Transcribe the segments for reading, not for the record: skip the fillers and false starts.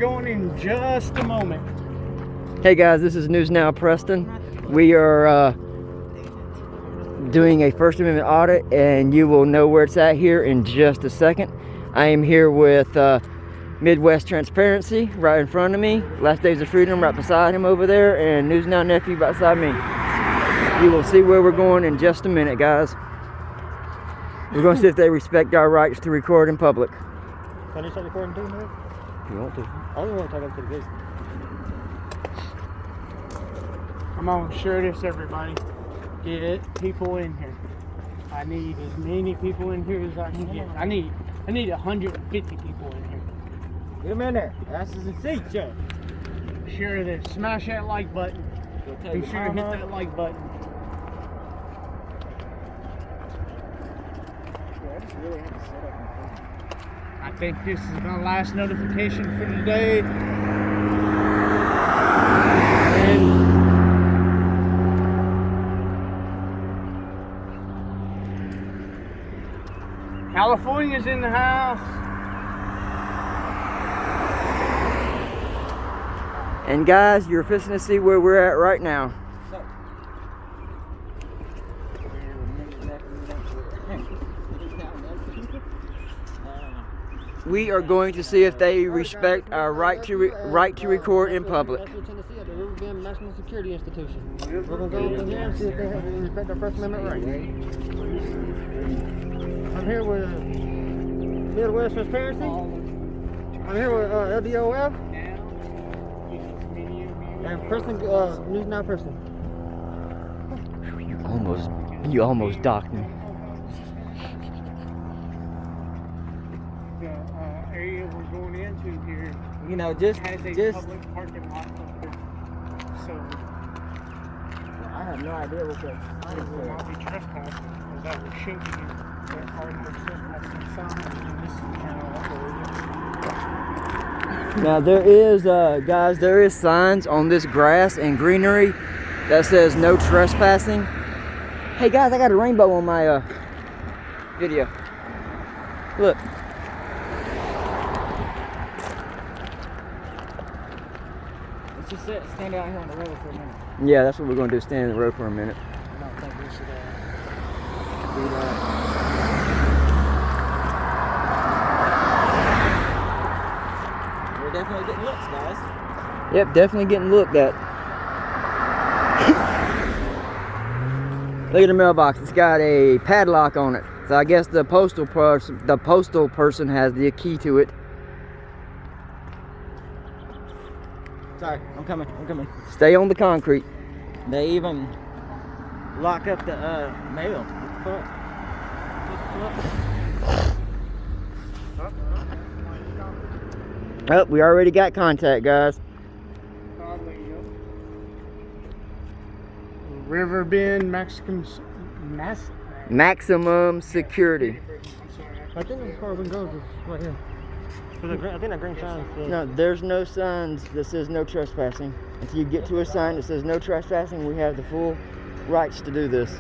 going in just a moment. Hey guys, this is News Now Preston. We are doing a First Amendment audit, and you will know where it's at here in just a second. I am here with Midwest Transparency right in front of me, Last Days of Freedom right beside him over there, and News Now Nephew right beside me. You will see where we're going in just a minute, guys. We're going to see if they respect our rights to record in public. Can you start recording too, man? If you want to. I only want to talk up to the gate. Come on, share this, everybody. Get people in here. I need as many people in here as I can get. I need 150 people in here. Get them in there. Asses and seats, Joe. Share this. Smash that like button. Be sure to hit that like button. I think this is my last notification for today. And California's in the house. And guys, you're fixing to see where we're at right now. We are going to see if they respect our right to record in public. RBMSI National Security Institution. We're going to go over here and see if they respect our First Amendment rights. I'm here with Midwest Transparency. I'm here with LDOF. And Preston, News Now Preston. You almost docked me. Area we're going into here, You know, just public parking lot up there. So I have no idea what that I will not be trespassing, as I will show you that are no trespassing signs in this channel. Now there is, guys, there is signs on this grass and greenery that says no trespassing. Hey guys, I got a rainbow on my video. Look. Just stand out here on the road for a minute. Yeah, that's what we're going to do, stand in the road for a minute. I don't think we should do that. We're definitely getting looks, guys. Yep, definitely getting looked at. Look at the mailbox. It's got a padlock on it. So I guess the postal person has the key to it. Sorry, I'm coming. Stay on the concrete. They even lock up the mail. What the fuck? Oh, we already got contact, guys. River Bend, Maximum security. I think as far as it goes is right here. I think that green sign says... No, there's no signs that says no trespassing. Until you get to a sign that says no trespassing, we have the full rights to do this.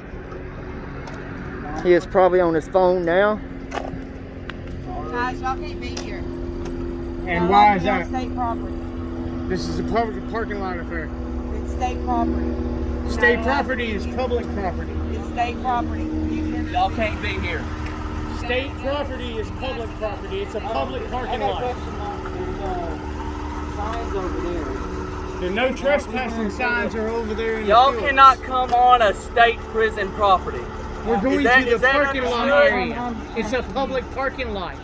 He is probably on his phone now. Guys, y'all can't be here. And why is that? State property. This is a public parking lot affair. It's state property. State property is public property. It's state property. Y'all can't be here. State property is public property. It's a public parking lot. Signs over there. The no trespassing signs are over there in Y'all the fields. cannot come on a state prison property. We're going that- to is the that parking lot understood? area. It's a public parking lot.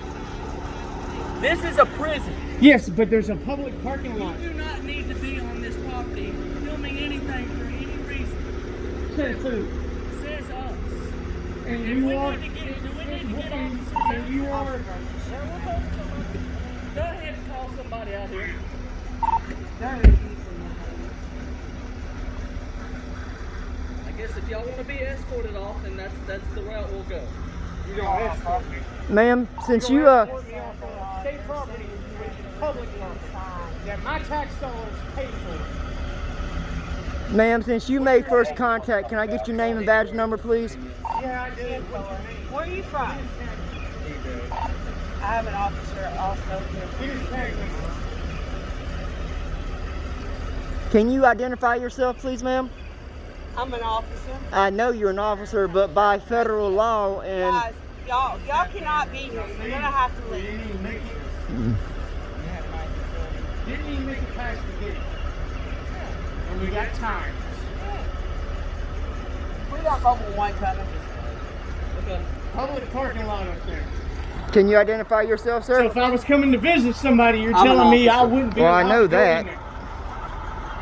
This is a prison. Yes, but there's a public parking lot. You do not need to be on this property filming anything for any reason. Says who? Says us. And We you need are. to get officers. And you are. Go ahead and call somebody out here. I guess if y'all want to be escorted off, then that's the route we'll go. You don't escort me. Ma'am, since you State property is public property that my tax dollars pay for. ma'am, since you made first contact, can I get your name and badge number, please? Yeah, I did. Where are you from? I have an officer also here. Here's tag number. Can you identify yourself, please, ma'am? I'm an officer. I know you're an officer, but by federal law and... Guys, y'all cannot be here. You're gonna have to leave. Didn't even make it past the gate. And we got time. We got mobile one coming. Okay. Public parking lot up there. Can you identify yourself, So sir? if I was coming to visit somebody, you're I'm an telling me I officer. wouldn't be Well, I allowed know to go in that. there.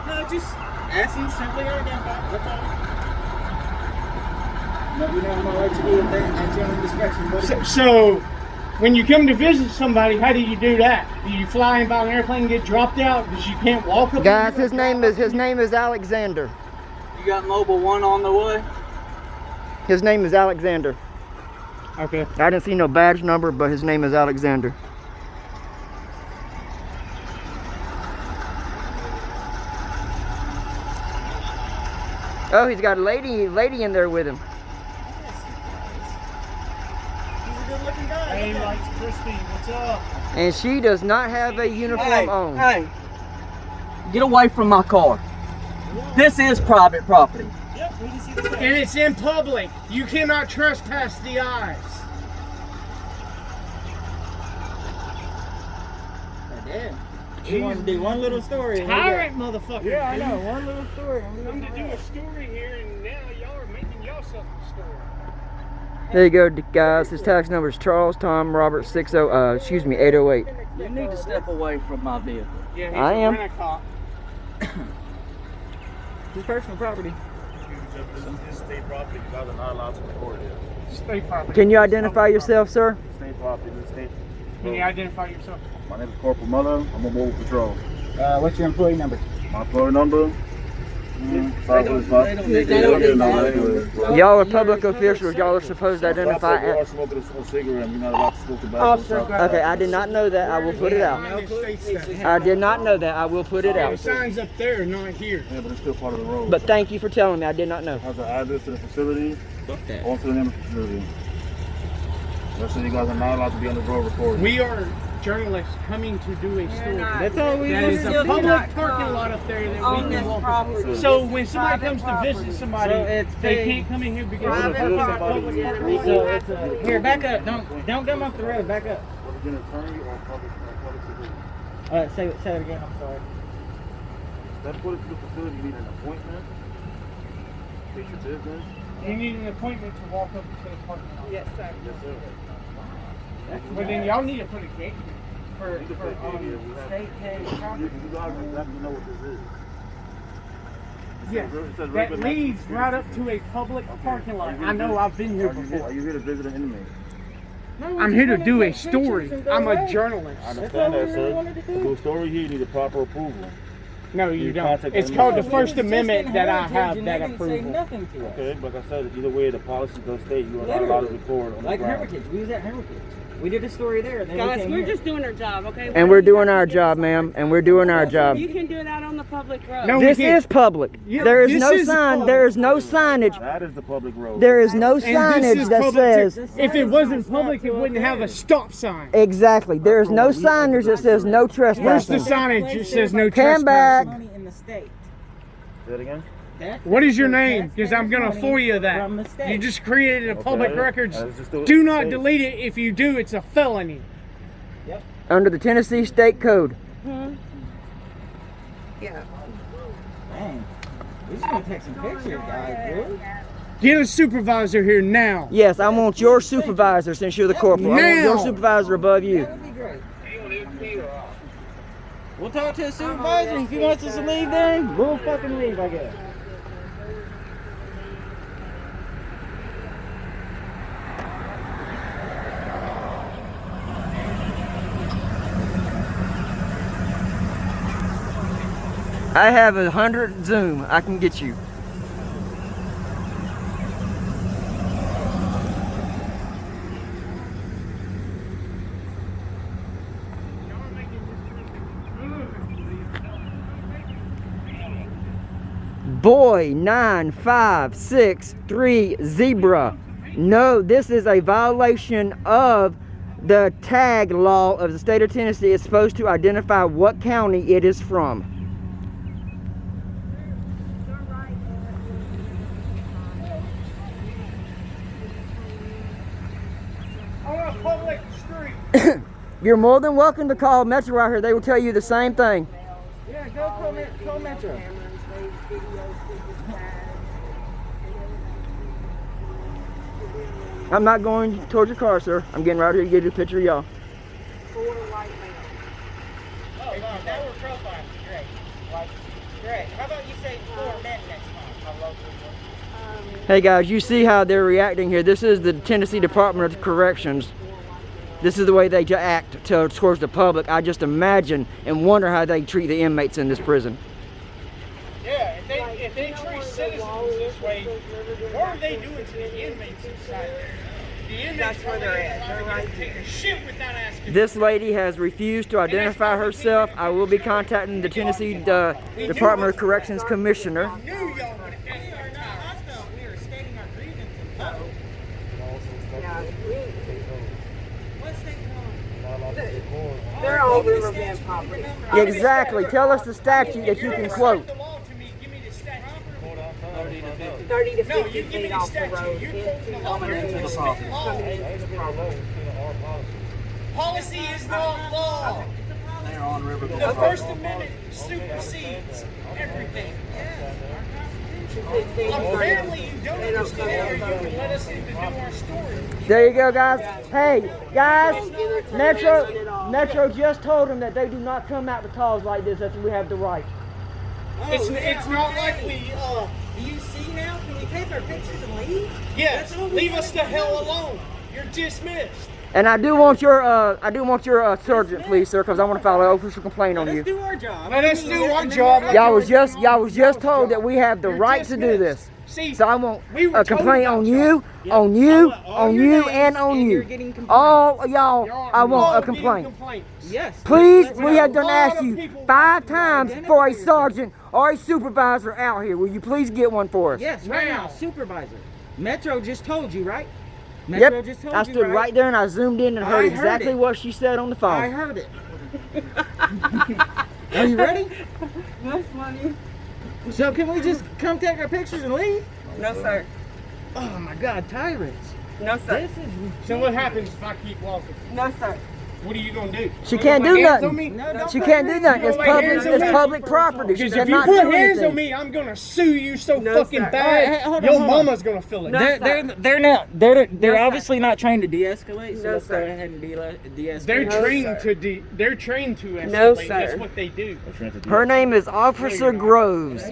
No, just asking simply identify. That's all. No, we don't know what to do with that at your own discretion, buddy. So, when you come to visit somebody, how do you do that? Do you fly in by an airplane and get dropped out because you can't walk up? Guys, his name is Alexander. You got mobile one on the way? His name is Alexander. Okay. I didn't see no badge number, but his name is Alexander. Oh, he's got a lady in there with him. He's a good looking guy. Hey, Mike's Christine, what's up? And she does not have a uniform on. Hey, get away from my car. This is private property. Yep, we can see the And it's in public. You cannot trespass the eyes. Damn. We want to do one little story. and we got- Tyrant motherfucker. Yeah, I know. One little story. and we Come to got- do a story here, and now y'all are making yourself a story. There you go, guys. His tax number is Charles Tom Robert 808. You need to step away from my vehicle. Yeah, he's I a am. rent-a-cop. It's personal property. It's state property. You guys are not allowed to record it. State property. Can you identify yourself, sir? State property. It's state. Can you identify yourself? My name is Corporal Mother. I'm a mobile patrol. What's your employee number? My employee number. Y'all are public officials. Y'all are supposed to identify. You are smoking a cigarette. You're not allowed to smoke tobacco. Officer, Okay, I did not know that. I will put it out. It states that. I did not know that. I will put it The out. sign's up there, not here. Yeah, but it's still part of the road. But thank you for telling me. I did not know. Has the address to the facility. Fuck that. Also the name of the facility. That's so you guys are not allowed to be on the road recording. We are journalists coming to do a story. That's all we That do. is a Still public cannot parking come lot up there that we on can this walk. property. So when somebody Private comes to property. visit somebody, So it's they a- can't come in here because Private it's a public property. area. So it's here, back up. Don't come off the road. Back up. Whether it's an attorney or public security. Say it again. I'm sorry. Step foot into the facility. You need an appointment. State your business. You need an appointment to walk up to the parking lot. Yes, sir. Yes, sir. But then y'all need to put a gate for You can put a gate here. We have- state paid You property. guys exactly know what this is. Yeah, It says that regular leads security. right up to a public parking lot. Are you I know, I've been here Are before. you here to visit an inmate? I'm here to do a story. I'm a journalist. I understand that, sir. To do a story here, you need a proper approval. No, you don't. contact It's them. called the No, First Amendment that I have that approval. Nothing to us. Okay, like I said, either way, the policy does state you are not allowed to record on the Like ground. Hermitage. We was at Hermitage. We did a story there. Then Guys, we came we're here. just doing our job, okay? And we're doing our job, ma'am. And we're doing our job. You can do it out on the public road. No, This we can't. is public. Yeah, There is this no is sign. public. There is no signage. That is the public road. There is no And this signage is that public says too. If it wasn't public, it wouldn't have a stop sign. exactly. There is no signage that says no Where's the trespassing. signage that says no Come back. trespassing? Money in the state. Say that again? That's What is your that's name? Because I'm gonna money FOIA from the that. state. You just created a public Okay. records. That's just the Do not state. delete it. If you do, it's a felony. Under the Tennessee State Code. Dang. We just want to take some pictures, guys, dude. Get a supervisor here now. Yes, I want your supervisor since you're the corporal. I want your Now. supervisor above you. That would be great. We'll talk to the supervisor. If he wants us to leave, then we'll fucking leave, I guess. I have 100 Zoom. I can get you. Boy 9563 Zebra. No, this is a violation of the tag law of the state of Tennessee. It's supposed to identify what county it is from. You're more than welcome to call Metro out here. They will tell you the same thing. Yeah, go call Metro. I'm not going towards your car, sir. I'm getting right here to get you a picture of y'all. Oh, wow, now we're profiling. Great. Great. How about you say 4 men next time? I love this. Hey guys, you see how they're reacting here. This is the Tennessee Department of Corrections. This is the way they act towards the public. I just imagine and wonder how they treat the inmates in this prison. Yeah, if they treat citizens this way, what are they doing to the inmates inside there? The inmates That's where they're at. are going to take a shit without asking. This lady has refused to identify herself. I will be contacting the Tennessee Department of Corrections Commissioner. I knew y'all would have We are stating our grievances. They're all River Bend property. Exactly. Tell us the statute that you can quote. 30 to No, 50 you give me feet the off the statute. road. You quote the law. You're to spit the law. Policy is not law. The First Amendment supersedes everything. Apparently you don't understand, or you can let us in to do our story. There you go, guys. Hey, guys, Metro just told them that they do not come out to calls like this until we have the right. It's not like we, Do you see now? Can we take our pictures and leave? yes, leave us the hell alone. You're dismissed. And I do want your sergeant, please, sir, because I want to file an official complaint on you. Let's do our job. Let us do our job. Y'all was just told that we have the right to do this. See, So I want we were a complaint told on about you, on you, All on your you, names, and on and you're you. getting complaints. All of y'all, I want a complaint. Yes. Please, Let's- we have done lot asked of you people 5 times for a sergeant or a supervisor out here. Will you please get one for us? Yes, right now, Now. supervisor. Metro just told you, right? Metro Yep. just told I you, stood right there and I zoomed in and I heard heard exactly it. what she said on the I phone. heard it. Are you ready? That's funny. So can we just come take our pictures and leave? No, sir. Oh my God, tyrants. No, sir. This is So what happens if I keep walking? No, sir. What are you gonna do? She You can't gonna do lay hands nothing. on me? no, don't She put can't your do nothing. hands It's You gonna lay public. hands on It's me? public property. She Because if you cannot put do hands on anything. me, I'm gonna sue you so No, fucking sir. bad. Hey, hold on, Your hold on. mama's gonna feel it. No. They're sir. obviously not trained to de-escalate, so No, let's go sir. ahead and de-escalate. They're No, trained sir. to they're trained to escalate. No, That's sir. what they do. Her name is Officer Groves.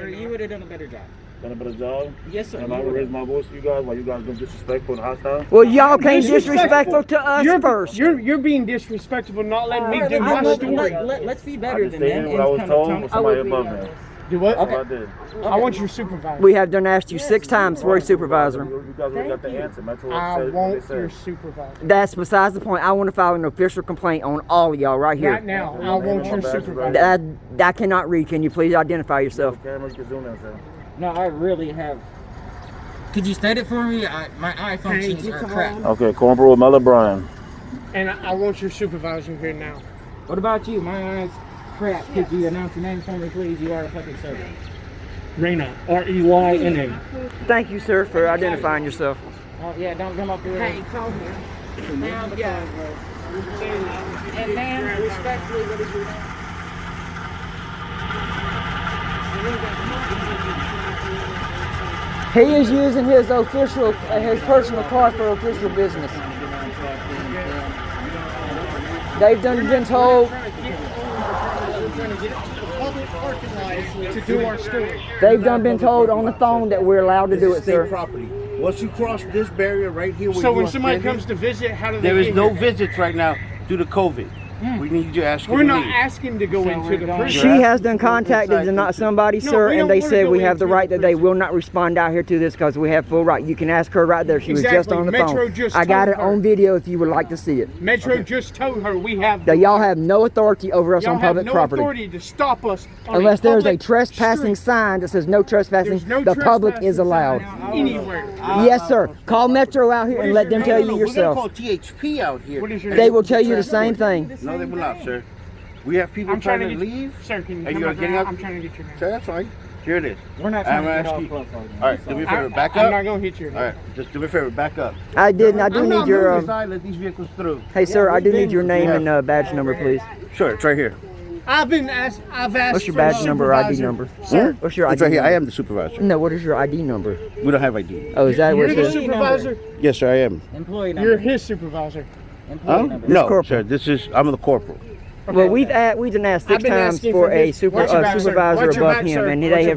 You would have done a better job. Done a better job. Yes, sir. Am I gonna raise my voice to you guys while you guys been disrespectful and hostile? Well, y'all came disrespectful to us You're, first. You're being disrespectful, not letting me do my Let's- story. Let's be I better just than stated that. what I was and told come- with come- somebody above me. Do what? That's what I did. I want your supervisor. We have done asked you 6 times for a supervisor. You guys already got the answer. Metro I said what want they said. your supervisor. That's besides the point. I want to file an official complaint on all of y'all right Right here. now, I want your supervisor. I cannot read. Can you please identify yourself? Camera, you can zoom in, sir. No, I really have. Could you state it for me? My eye functions are crap. Okay, Cornbrew with Mother Brian. And I want your supervisor here now. What about you? My eyes crap. Could you announce your name for me, please? You are a public servant. Reyna, R-E-Y-N-A. Thank you, sir, for identifying yourself. Oh yeah, don't come up here. Hey, call here. Now, yeah. And ma'am, respectfully, what is your name? He is using his his personal car for official business. They've been told. To do our story. They've been told on the phone that we're allowed to do it, State sir. property. Once you cross this barrier right here, where So you when are somebody standing, comes to visit, how do they there is get no here? visits right now due to COVID. We need you to ask. We're to not leave. asking to go into the prison. She has been contacted not somebody, No, sir, we and don't they wanna said go we have the into right the that they prison. will not respond out here to this because we have full right. You can ask her right there. She was just Exactly. on the Metro phone. just I got it told her. on video if you would like to see it. Metro just told her we have That y'all have no authority over us y'all on have public no property. authority to stop us on Unless there's a public trespassing street. sign that says no trespassing, There's no the public trespassing is allowed. sign anywhere. Yes, sir. Call Metro out here and let them tell you We're yourself. gonna call THP out here. What is your They name? will tell you the same thing. No, they will not, sir. We have people I'm trying trying to to leave. Sir, can you Are come you up getting here? up? I'm trying to get your name. Sir, that's fine. Here it is. We're not trying I'm to get asking. off plus. All right, do me a favor. Back I'm up. not gonna hit your All right, head. just do me a favor. Back up. I do I'm need not your moving aside, let these vehicles through. hey sir, I do need your name Yeah. and badge number, please. Sure, it's right here. I've asked. What's your for a badge number or ID supervisor. number? Sir? What's your ID It's right here. number? I am the supervisor. No, what is your ID number? We don't have ID. Oh, is that what You're it the is? supervisor. Yes, sir, I am. Employee number. You're his supervisor. Employee Huh? number. No, corporal. sir. I'm the corporal. Well, we've been asked I've 6 been times asking for for a his- watch your back, sir. supervisor Watch your above back, him, sir. and Watch they your have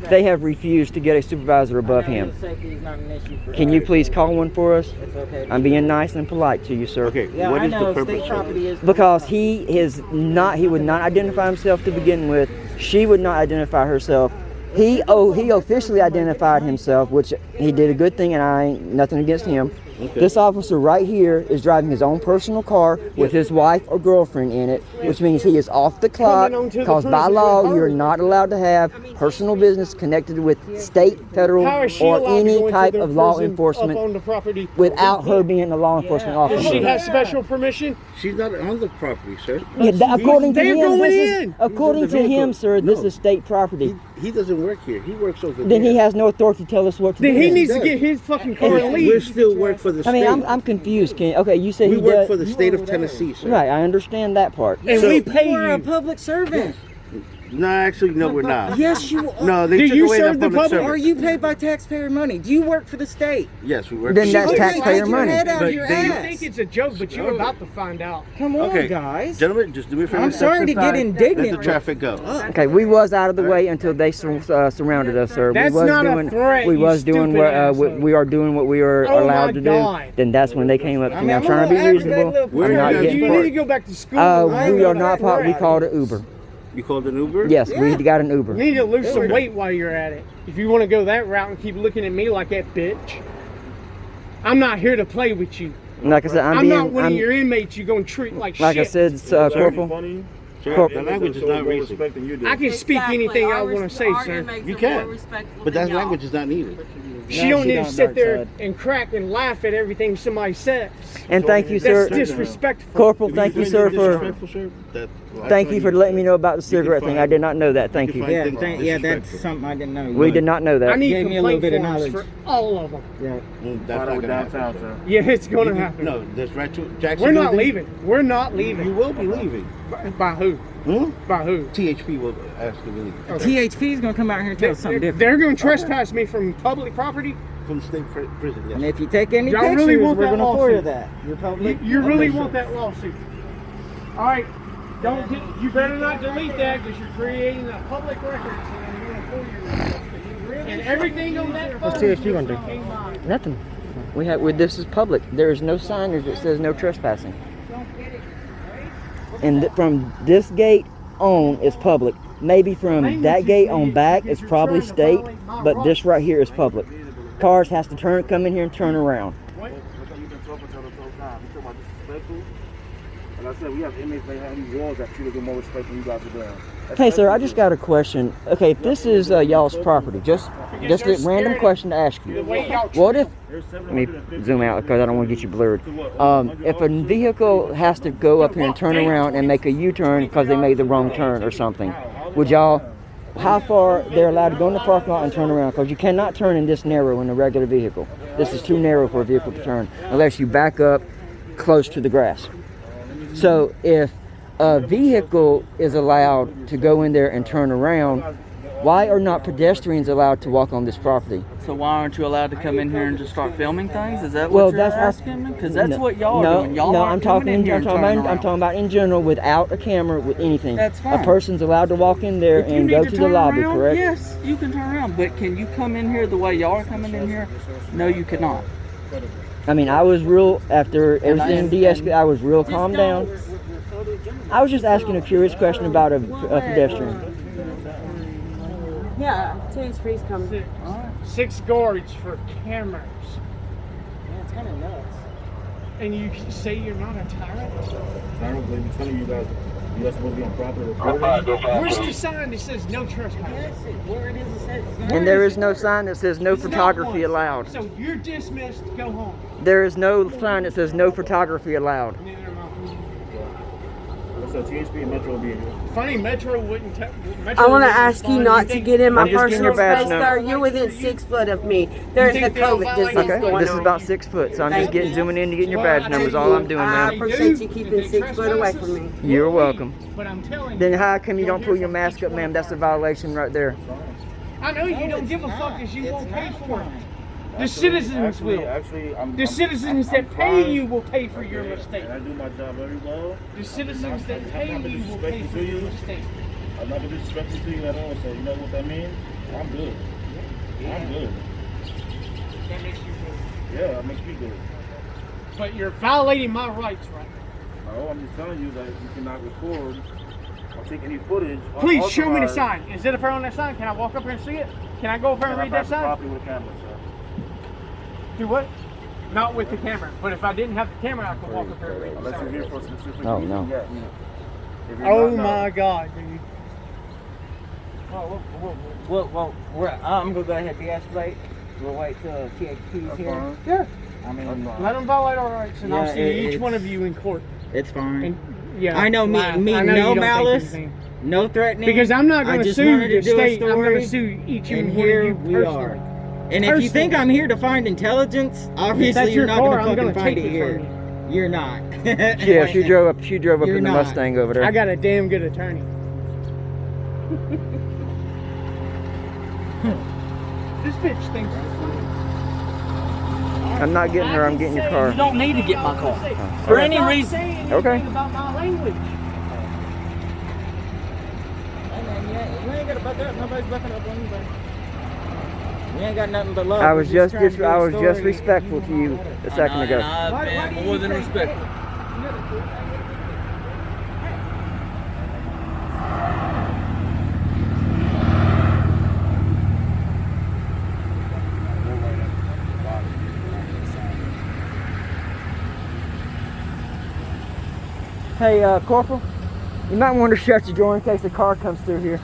back. they have refused to get a supervisor above him. Safety is not an issue for Can you please call one for us? It's okay. I'm being nice and polite to you, sir. Okay, Yeah, what I is know the purpose state of property this? is. Because he would not identify himself to begin with. She would not identify herself. He officially identified himself, which he did a good thing, and I ain't nothing against him. Okay. This officer right here is driving his own personal car with his wife or girlfriend in it, which means he is off the clock, Coming onto the because by prison law with her. you're not allowed to have personal business connected with state, federal, How is she or allowed to go any into type the of law prison enforcement up on the property without her being a law enforcement Does officer. she have special permission? She's not on the property, sir. Yeah, according to They're him, going this is, in. according He's to on the him, vehicle. sir, this No. is state property. He doesn't work here. He works over there. Then he has no authority to tell us what to Then do. he needs to does. get his fucking car and We leave. still work for the I state. mean, I'm confused. Okay, you said we he work does. for the state of Tennessee, sir. Right, I understand that part. And So- we pay You are a you. public servant. No, actually, no, we're not. Yes, you are. No, they Do took you away serve that the public public? service. Are you paid by taxpayer money? Do you work for the state? Yes, we work Then for that's the state. taxpayer Take your money. head out But of your they- You ass. think it's a joke, but you're about to find out. Come on, Okay, guys. gentlemen, just do me a favor. I'm step sorry to get aside. indignant. Let the traffic go. Okay, we was out of the way until they surrounded us, sir. That's we was not a doing, threat, we you was doing stupid what asshole. we are doing what we are Oh my allowed to God. do. Then that's when they came up to me. I'm I'm a trying to be little reasonable. aggravated, Where I'm are not you guys getting You parked? need to go back to school. We are not part. We called an Uber. You called an Uber? Yes, we got an You Uber. need to lose some weight while you're at it. If you want to go that route and keep looking at me like that bitch, I'm not here to play with you. Like I said, I'm not one of your inmates you're going to treat like like shit. I said, Corporal. Sir, the language is not racist. I can speak anything I want to say, sir. You can. But that language is not needed. She don't need to sit there and crack and laugh at everything somebody says. And thank you, sir. That's disrespectful. Corporal, thank you, sir, for Disrespectful, sir? thank you for letting me know about the cigarette thing. I did not know that. Thank you. Yeah, that's something I didn't know. We did not know I that. need Gave me a little complaint bit of forms knowledge. for all of them. That's not gonna happen, sir. Yeah, it's going to happen. No, that's right. Jackson, We're not leaving. We're not You leaving. will be leaving. By who? Hmm? By who? THP will ask you to leave. THP is gonna come out here and tell us something different. They're going to trespass me from public property. From state prison, yes. And if you take any Y'all pictures, really want we're that gonna for you lawsuit? that. You're public. You really want that lawsuit? All right. Don't get. You better not delete that because you're creating a public record. And I'm going to pull your. And everything on that phone. What's THP gonna do? became mine. Nothing. This is public. There is no signage that says no trespassing. And from this gate on is public. Maybe from that gate on back is probably state, but this right here is public. Cars has to come in here and turn around. You've been talking to us the whole time. You talking about disrespectful? Like I said, we have inmates that have these walls that treat us with more respect than you guys are doing. Hey, sir, I just got a question. Okay, if this is y'all's property, just a random question to ask you. What if? Let me zoom out because I don't want to get you blurred. If a vehicle has to go up here and turn around and make a U-turn because they made the wrong turn or something, would y'all? How far they're allowed to go in the parking lot and turn around? Because you cannot turn in this narrow in a regular vehicle. This is too narrow for a vehicle to turn unless you back up close to the grass. So if a vehicle is allowed to go in there and turn around, why are not pedestrians allowed to walk on this property? So why aren't you allowed to come in here and just start filming things? Is that Well, what you're that's asking me? Because that's what y'all no, are doing. Y'all no, aren't I'm coming talking. in here and turning I'm around. talking about in general, without a camera, with anything. That's A fine. person's allowed to walk in there If you and need go to the turn lobby, around, correct? Yes, you can turn around. But can you come in here the way y'all are coming in here? No, you cannot. I mean, I was real after everything de-escalated. I was real calmed down. I was just asking a curious question about a pedestrian. Yeah, today's freeze coming. 6 guards for cameras. Yeah, it's kind of nuts. And you say you're not a tyrant? I don't believe you're telling you guys you're supposed to be on property recording. Where's the sign that says no trespassing? Yes, where it is, it says it's not. And there is no sign that says no It's not photography one. allowed. So you're dismissed. Go home. There is no sign that says no photography allowed. Neither am I. So THP and Metro will be in here. Funny, Metro wouldn't. I want to ask you not to get in my I'm just getting your personal badge space, number. sir. You're within 6 foot of me. There's the think they'll COVID violate disease your Okay, going this is on. about 6 foot, so I'm just Thank you. zooming in to get your badge numbers. All I'm doing, I man. appreciate you keeping 6 foot away from me. You're welcome. But I'm telling Then you. how come you you'll don't pull hear your from mask each up, one ma'am? of That's a them. violation right there. I know you don't give a fuck because you won't pay for it. The citizens will. Actually, The citizens that pay you will pay for your mistake. And I do my job very well. The citizens that pay you will pay for your mistake. I'm not gonna disrespect you at all. So you know what that means? I'm good. I'm good. That makes you good. Yeah, that makes me good. But you're violating my rights right now. No, I'm just telling you that you cannot record or take any footage. Please show me the unauthorized. sign. Is it up there on that sign? Can I walk up here and see it? Can I go up here and read that sign? Properly with a camera, sir. Do what? Not with the camera. But if I didn't have the camera, I could walk up here and read the Unless you're sign. here for a specific Oh, reason, no. yes. If you're Oh not, no. my God, dude. I'm gonna go ahead and de-escalate. We'll wait till THP's That's here. fine. Yeah. I mean, That's fine. Let them violate our rights, and I'll Yeah, see each it's- one of you in court. it's fine. And yeah, I know me I know you no don't think malice, anything. no threatening. Because I'm not I going to just sue wanted to the do a state. I'm going story, to sue each and and one here of you we personally. are. And if you think Personally. I'm here to find intelligence, obviously That's you're your not car, gonna I'm fucking gonna find take it it here. from You're not. Yeah, she drove up You're in the not. Mustang over there. I got a damn good attorney. This bitch thinks it's funny. I'm not getting her, I'm getting your car. You don't need to get my car. Oh, For okay. any I'm not reason. saying anything Okay. about my language. You ain't gotta buck up. Nobody's bucking up on anybody. We ain't got nothing but love. I We're was just trying to do a I was just story. respectful to you a second ago. I've been more than respectful. Hey, Corporal, you might want to shut your door in case the car comes through here.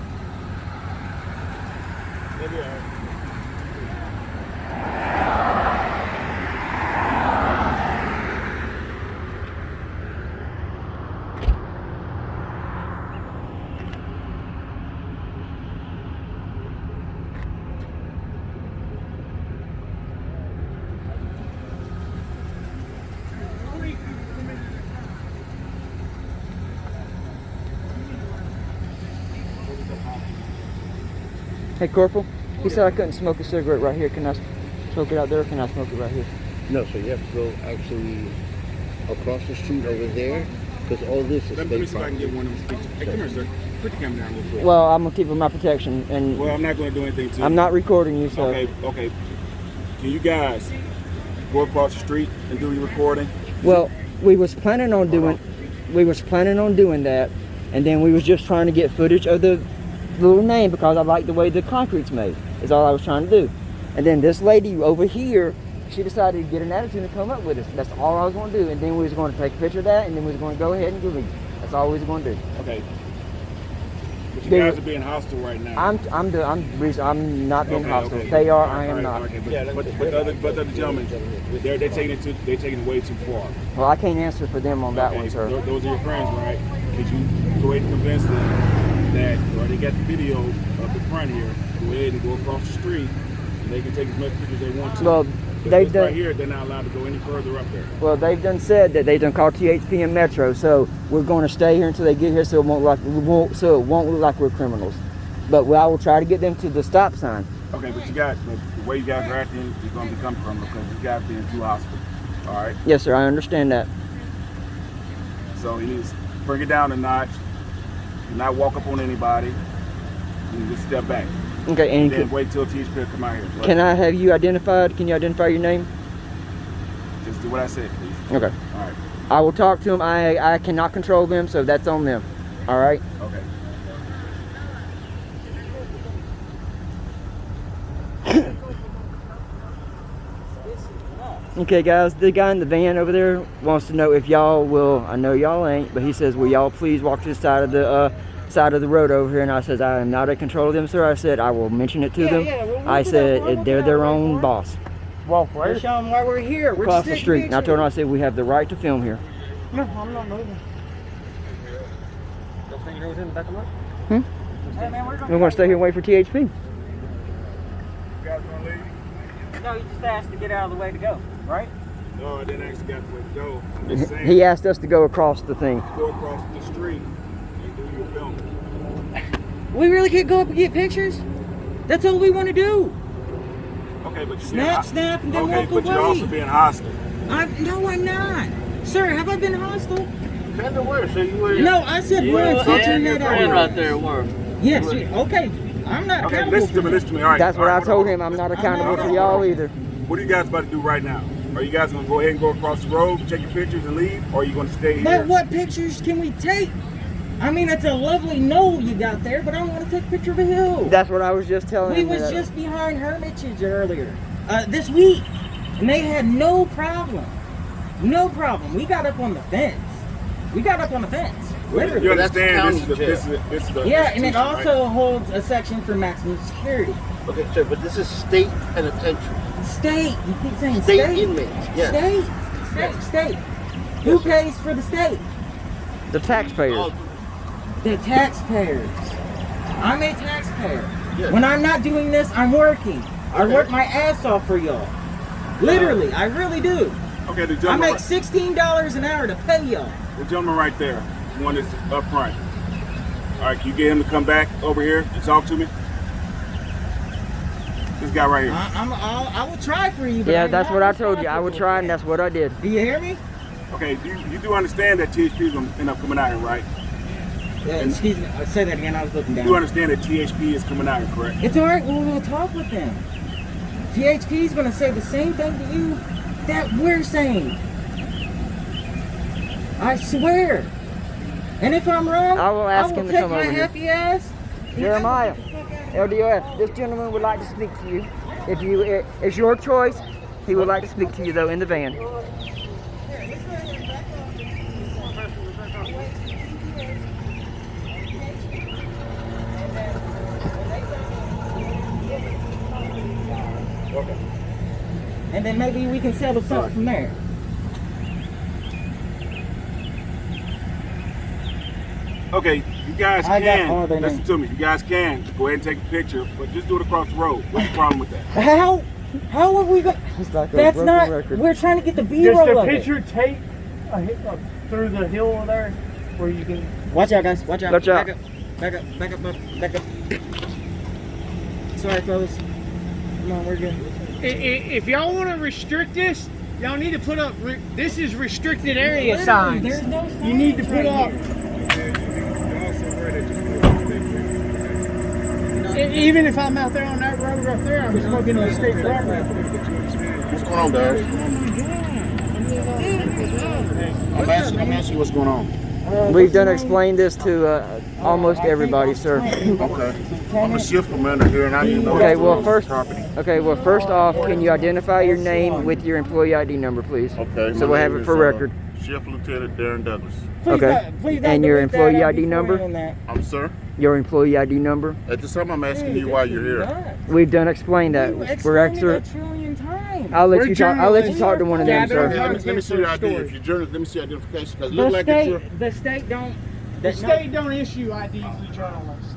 Hey, Corporal, he said I couldn't smoke a cigarette right here. Can I smoke it out there, or can I smoke it right here? No, so you have to go actually across the street over there, because all this is Let me state see if I can property. get one of them speak to. Hey, come here, sir. Put the camera down real quick. Well, I'm gonna keep it my protection, and Well, I'm not going to do anything to you. I'm not recording you, so. Okay. Can you guys go across the street and do your recording? Well, we was planning on doing that, and then we was just trying to get footage of the little name because I like the way the concrete's made. Is all I was trying to do. And then this lady over here, she decided to get an attitude and come up with us. That's all I was going to do. And then we was going to take a picture of that, and then we was going to go ahead and delete. That's all we was going to do. Okay. But you They- guys are being hostile right now. I'm not being Okay, hostile. okay. They are. All right, I am all not. right, okay. But the other gentlemen, they're taking it way too far. Well, I can't answer for them on that Okay, one, sir. Those are your friends, right? Could you go ahead and convince them that, or they got the video of the front here, go ahead and go across the street, and they can take as much pictures as they want to. Well, But they've this done. right here, they're not allowed to go any further up there. Well, they've done said that they done called THP and Metro, so we're going to stay here until they get here, so it won't look like we're criminals. But I will try to get them to the stop sign. Okay, but the way you guys are acting, you're going to become criminal because you guys being too hostile. All right. Yes, sir. I understand that. So you need to bring it down a notch. Do not walk up on anybody. You just step back. Okay. And Then wait till THP come out here. Right? can I have you identified? Can you identify your name? Just do what I said, please. Okay. All right. I will talk to them. I cannot control them, so that's on them. All right. Okay. Okay, guys, the guy in the van over there wants to know if y'all will, I know y'all ain't, but he says, will y'all please walk to the side of the road over here? And I said, I am not in control of them, sir. I said, I will mention it to them. I said, they're their own boss. Walk We're where? showing why we're here. We're Across just the taking street. And I told him, I pictures. said, we have the right to film here. No, I'm not moving. Hmm? We're gonna stay here and wait for THP. You guys want to leave? No, you just asked to get out of the way to go, right? No, I didn't actually got where to go. I'm just saying. He asked us to go across the thing. Go across the street and do your filming. We really can't go up and get pictures? That's all we want to do. Okay, but Snap, snap, and then walk but you're away. also being hostile. No, I'm not. Sir, have I been hostile? Kind of were, so you were. No, I said one touching that out. right there were. Yes, okay. I'm not Okay, accountable listen to me, listen to me. All right. That's what all I right, told hold him. on. I'm not accountable for y'all either. What are you guys about to do right now? Are you guys going to go ahead and go across the road, take your pictures and leave? Or are you going to stay here? But what pictures can we take? I mean, it's a lovely knoll you got there, but I want to take a picture of a hill. That's what I was just telling We him. was just behind Hermitage earlier, this week, and they had no problem. No problem. We got up on the fence. Literally. You That's understand county this is the Yeah, and it institution, also right? holds a section for maximum security. Okay, sir, but this is state penitentiary. State. You keep saying State state. inmates, yes. State. Who pays for the state? The taxpayers. Oh, The taxpayers. I'm a taxpayer. Yes. When I'm not doing this, I'm working. I Okay. work my ass off for y'all. Literally, I really do. Okay, the I gentleman, make $16 an hour to pay y'all. the gentleman right there, the one that's up front. All right, can you get him to come back over here and talk to me? This guy right here. I will try for you. But Yeah, I'm that's not what I told you. I would responsible try, for and it. that's what I did. Do you hear me? Okay, you do understand that THP is going to end up coming out here, right? Yeah, excuse me. Say that again. I was looking You down. do understand that THP is coming out here, correct? It's all right. We'll talk with them. THP is going to say the same thing to you that we're saying. I swear. And if I'm wrong, I will ask him to take come my over here. happy ass. Jeremiah, LDOF, this gentleman would like to speak to you. It's your choice. He would like to speak to you though in the van. And then maybe we can settle something from there. Okay, you guys I got all can, their listen names. to me, you guys can go ahead and take a picture, but just do it across the road. What's the problem with that? How are we going? It's like a That's broken not. record. We're trying to get the Just B-roll a of it. picture tape through the hill there where you can. Watch out, guys. Watch out. Watch out. Back up. Sorry, fellas. Come on, we're good. If y'all want to restrict this, y'all need to put up. This is restricted area Literally, signs. there's no You need to signs put right up. here. Even if I'm out there on that road right there, I'm smoking on state property. what's going on, guys? I'm asking you what's going on. We've done explained this to almost everybody, sir. Okay. I'm a shift commander here, and I need to know Okay, what's well on first, property. first off, can you identify your name with your employee ID number, please? Okay. So my we'll have name it for is, record. Shift Lieutenant Darren Douglas. Okay. Please And your delete that. employee I'll ID be number? for you on that. I'm sir. Your employee ID number. At this time, I'm asking you why you're here. We've done explain that. You We're explained it extra. a trillion times. I'll let We're you talk. I'll let you talk to one of them, journalists. sir. Let me see your ID. If you're journalist, let me see identification. Because it looks like it's your. The state don't. The state don't issue IDs to journalists.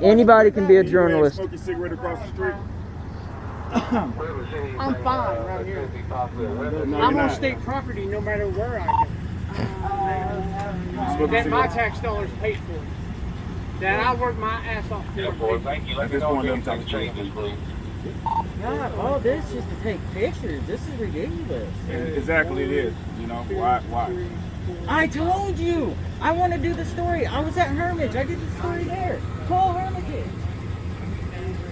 Anybody can be a You journalist. smoke a cigarette across the street? I'm fine right here. No, I'm you're on not. state property no matter where I go. Smoke a That my cigarette. tax dollars paid for. That I work my ass off for. At this point, I'm talking to God, all this just to take pictures. This is ridiculous. Exactly, it is. You know why? I told you. I want to do the story. I was at Hermitage. I did the story there. Call Hermitage.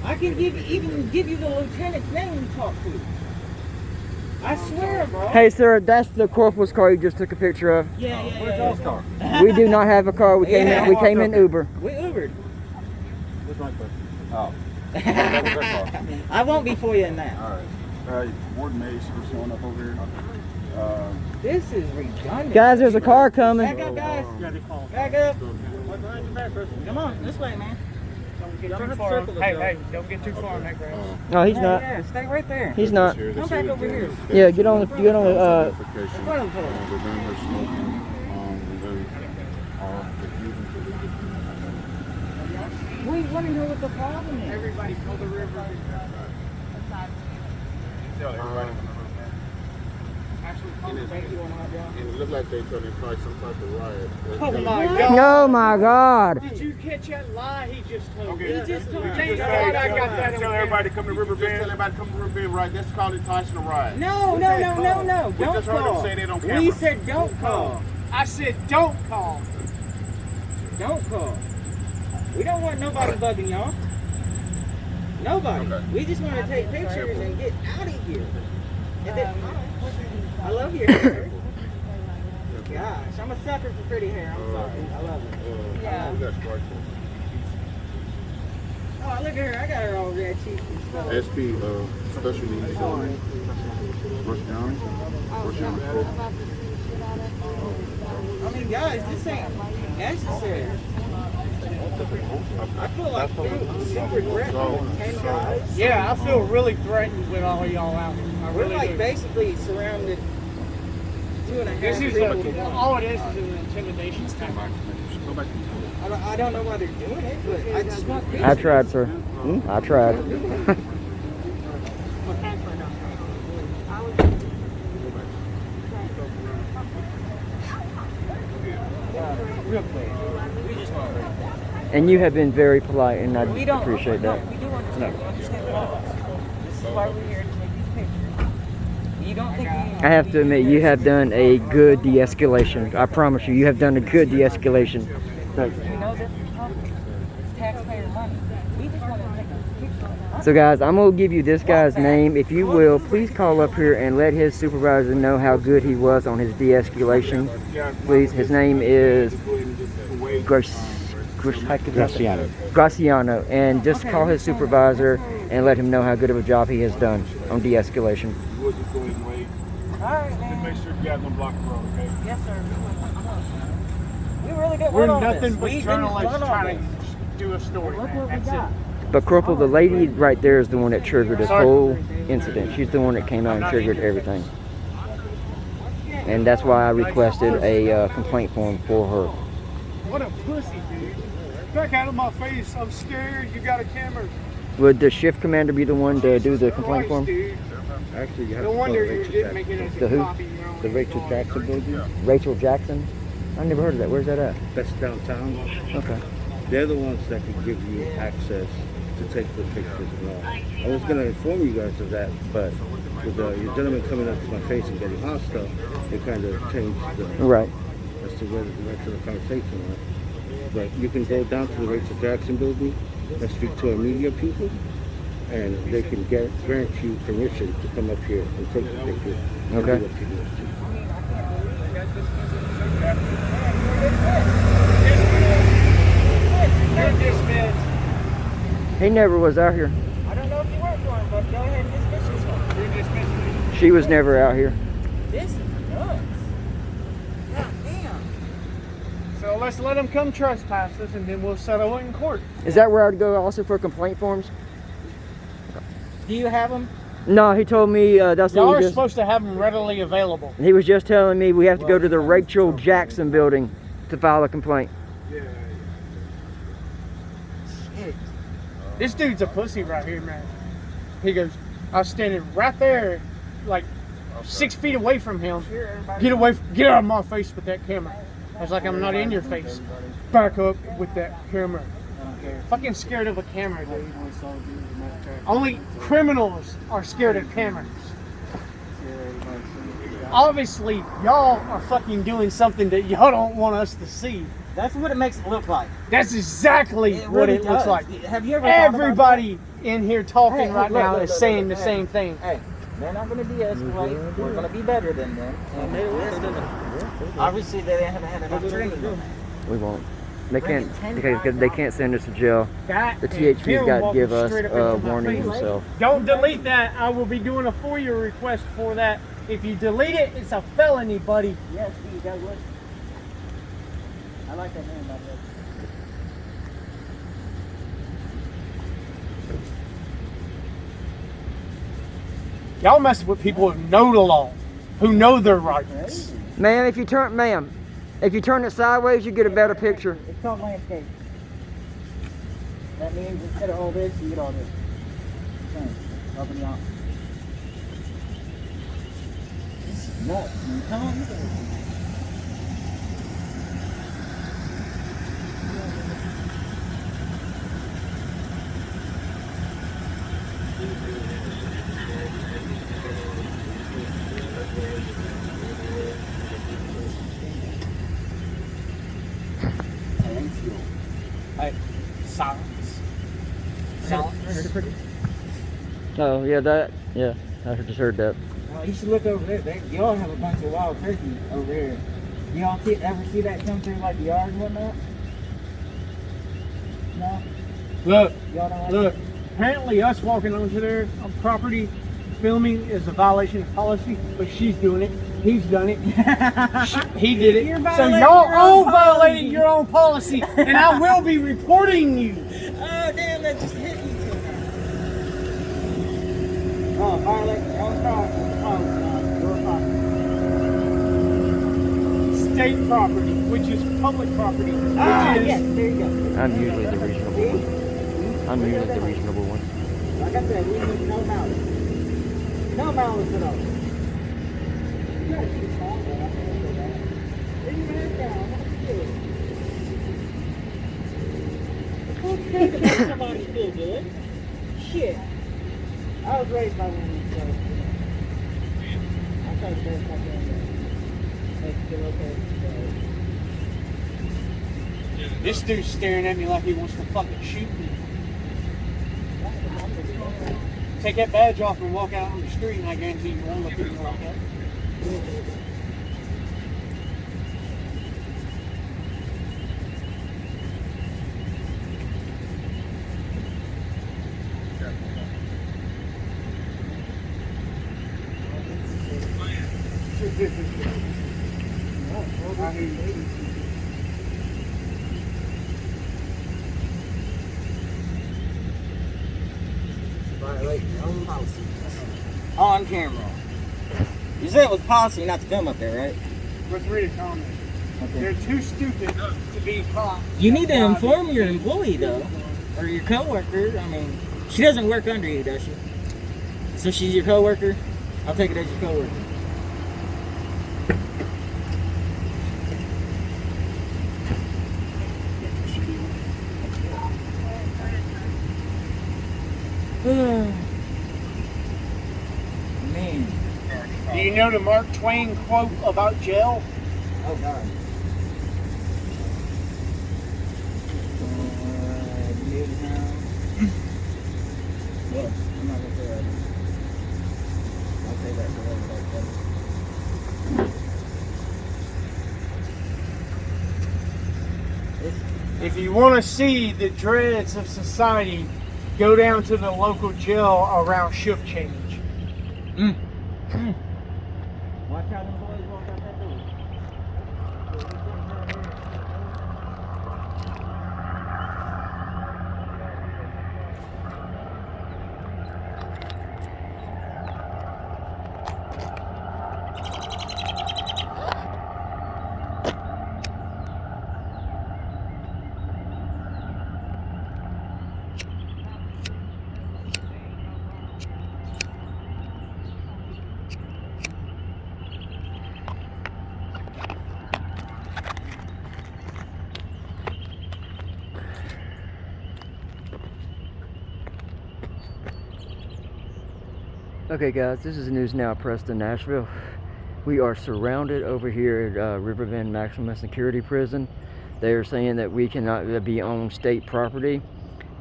I can even give you the lieutenant's name to talk to. I swear, bro. Hey, sir, that's the corporal's car you just took a picture of. Yeah. We do not have a car. We came in. We came in Uber. We Ubered. Oh. I won't be for you in that. All right. Warden Mays is showing up over here. This is redundant. Guys, there's a car coming. Back up, guys. Back up. Come on, this way, man. Don't get too far. Hey, don't get too far on that grass. No, he's not. Yeah, stay right there. He's not. Come back over here. Yeah, get on the. In front of the pole. We want to know what the problem is. Everybody pull the river. Tell everybody. Actually, thank you on hot dog. And it looked like they thought they caused some type of riot. Oh my God. Oh my God. Did you catch that lie he just told? Okay. He just told. Thank God I got that on Tell everybody to come to River Just tell Bend. everybody to come to River Bend, right? That's called it causing a riot. No. We Don't just heard call. them say that on We camera. said don't call. I said don't call. Don't call. We don't want nobody bugging y'all. Nobody. Okay. We just want to take pictures and get out of here. And then, I love your hair. Gosh, I'm a sucker for pretty hair. I'm sorry. I love it. Yeah. We got strikes Oh, look at her. I got her all red cheeks and stuff. on. SP, special needs. Rush County. Rush County. I mean, guys, this ain't necessary. I feel like super threatened. 10 guys. Yeah, I feel really threatened with all y'all out here. I We're really like do. basically surrounded 2.5 This is people. all it is an intimidation tactic. I don't know why they're doing it, but I just want I pictures. tried, sir. I tried. Real quick. We just want to. And you have been very polite, and I We don't appreciate no, that. we do understand. We understand the laws. This is why we're here to take these pictures. You don't think I have to admit, you have done a good de-escalation. I promise you, you have done a good de-escalation. we know this is public. It's taxpayer money. We just want to take a picture. So guys, I'm going to give you this guy's name. If you will, please call up here and let his supervisor know how good he was on his de-escalation. Please, his name is Graciano. And just call his supervisor and let him know how good of a job he has done on de-escalation. We'll just go ahead and wait. All right, Just man. make sure you guys don't block the road, okay? Yes, sir. We really didn't We're want all nothing this. but We didn't journalists want all trying this. to do a story. Look Man. what we That's got. it. But Corporal, the lady right there is the one that triggered this whole incident. She's the one that came out and triggered everything. And that's why I requested a complaint form for her. What a pussy, dude. Back out of my face. I'm scared. You got a camera. Would the shift commander be the one to do the complaint form? Dude. Actually, you have No to wonder call you Rachel didn't Jackson. make it as The a who? copy. You know? The Rachel Jackson building. Rachel Jackson? I never heard of that. Where's that at? That's downtown. Okay. They're the ones that can give you access to take the pictures and all. I was going to inform you guys of that, but with your gentleman coming up to my face and getting hostile, they kind of changed Right. as to where the direction of the conversation went. But you can go down to the Rachel Jackson building and speak to our media people, and they can grant you permission to come up here and take the picture. and Okay. do what you need. You're dismissed. He never was out here. I don't know if you work for him, but go ahead and dismiss yourself. You're dismissed. She was never out here. This is nuts. God damn. So let's let them come trespass us, and then we'll settle it in court. Is that where I'd go also for complaint forms? Do you have them? No, he told me that's Y'all what are he just... supposed to have them readily available. He was just telling me we have to go to the Rachel Jackson building to file a complaint. This dude's a pussy right here, man. He goes, I was standing right there, like 6 feet away from him. Get out of my face with that camera. I was like, I'm not in your face. Back up with that camera. Fucking scared of a camera, dude. Only criminals are scared of cameras. Obviously, y'all are fucking doing something that y'all don't want us to see. That's what it makes it look like. That's exactly what really it looks does. like. Have you ever thought about Everybody in here talking Hey, right look, now look, is look, saying look, the hey. same thing. Hey, they're not going to de-escalate. We're going to be better than them. And obviously, they haven't had enough training. We won't. They can't because they can't send us to jail. That The and THP's him got to walking give us straight up a into my warning face. himself. Don't delete that. I will be doing a FOIA request for that. If you delete it, it's a felony, buddy. Yes, Steve, that would. I like that name, by the way. Y'all mess with people who know the law, who know their rights. Ma'am, if you turn it sideways, you get a better picture. It's called landscape. That means instead of all this, you get all this. Same. Helping you out. This is nuts, man. Come on, look at this. Silence. Oh, yeah, yeah, I just heard that. You should look over there. Y'all have a bunch of wild turkey over here. Y'all ever see that come through like the yard and whatnot? No? Look, Y'all don't like look. Apparently us walking onto their property filming is a violation of policy, but she's doing it. He's done it. He did it. You're So violating y'all your all own violating policy. your own policy, and I will be reporting you. Oh, damn, that just hit me too. Oh, violate your own policy. Your property. State property, which is public property, which is Yes, there you go. I'm usually the reasonable one. I'm usually the reasonable one. Like I said, we need no malice. No malice at all. You gotta keep calm, though. I can't do that. Bring your head down. What's good? It's okay to make somebody feel good. Shit. I was raised by one of these guys. I try to best I can. Make it feel okay. this dude's staring at me like he wants to fucking shoot me. Take that badge off and walk out on the street, and I guarantee you won't look at me like that. Violate your own policy. On camera. You said it was policy not to film up there, right? Let's read a comment. Okay. They're too stupid to be caught. You need to inform your employee, though, or your coworker. I mean, she doesn't work under you, does she? So she's your coworker. I'll take it as your coworker. Man. Do you know the Mark Twain quote about jail? Oh God. Well, I'm not gonna say that. I'll say that for later. If you want to see the dreads of society, go down to the local jail around shift change. Watch how them boys walk out that door. Okay guys, this is News Now Preston, Nashville. We are surrounded over here at Riverbend Maximum Security Prison. They are saying that we cannot be on state property.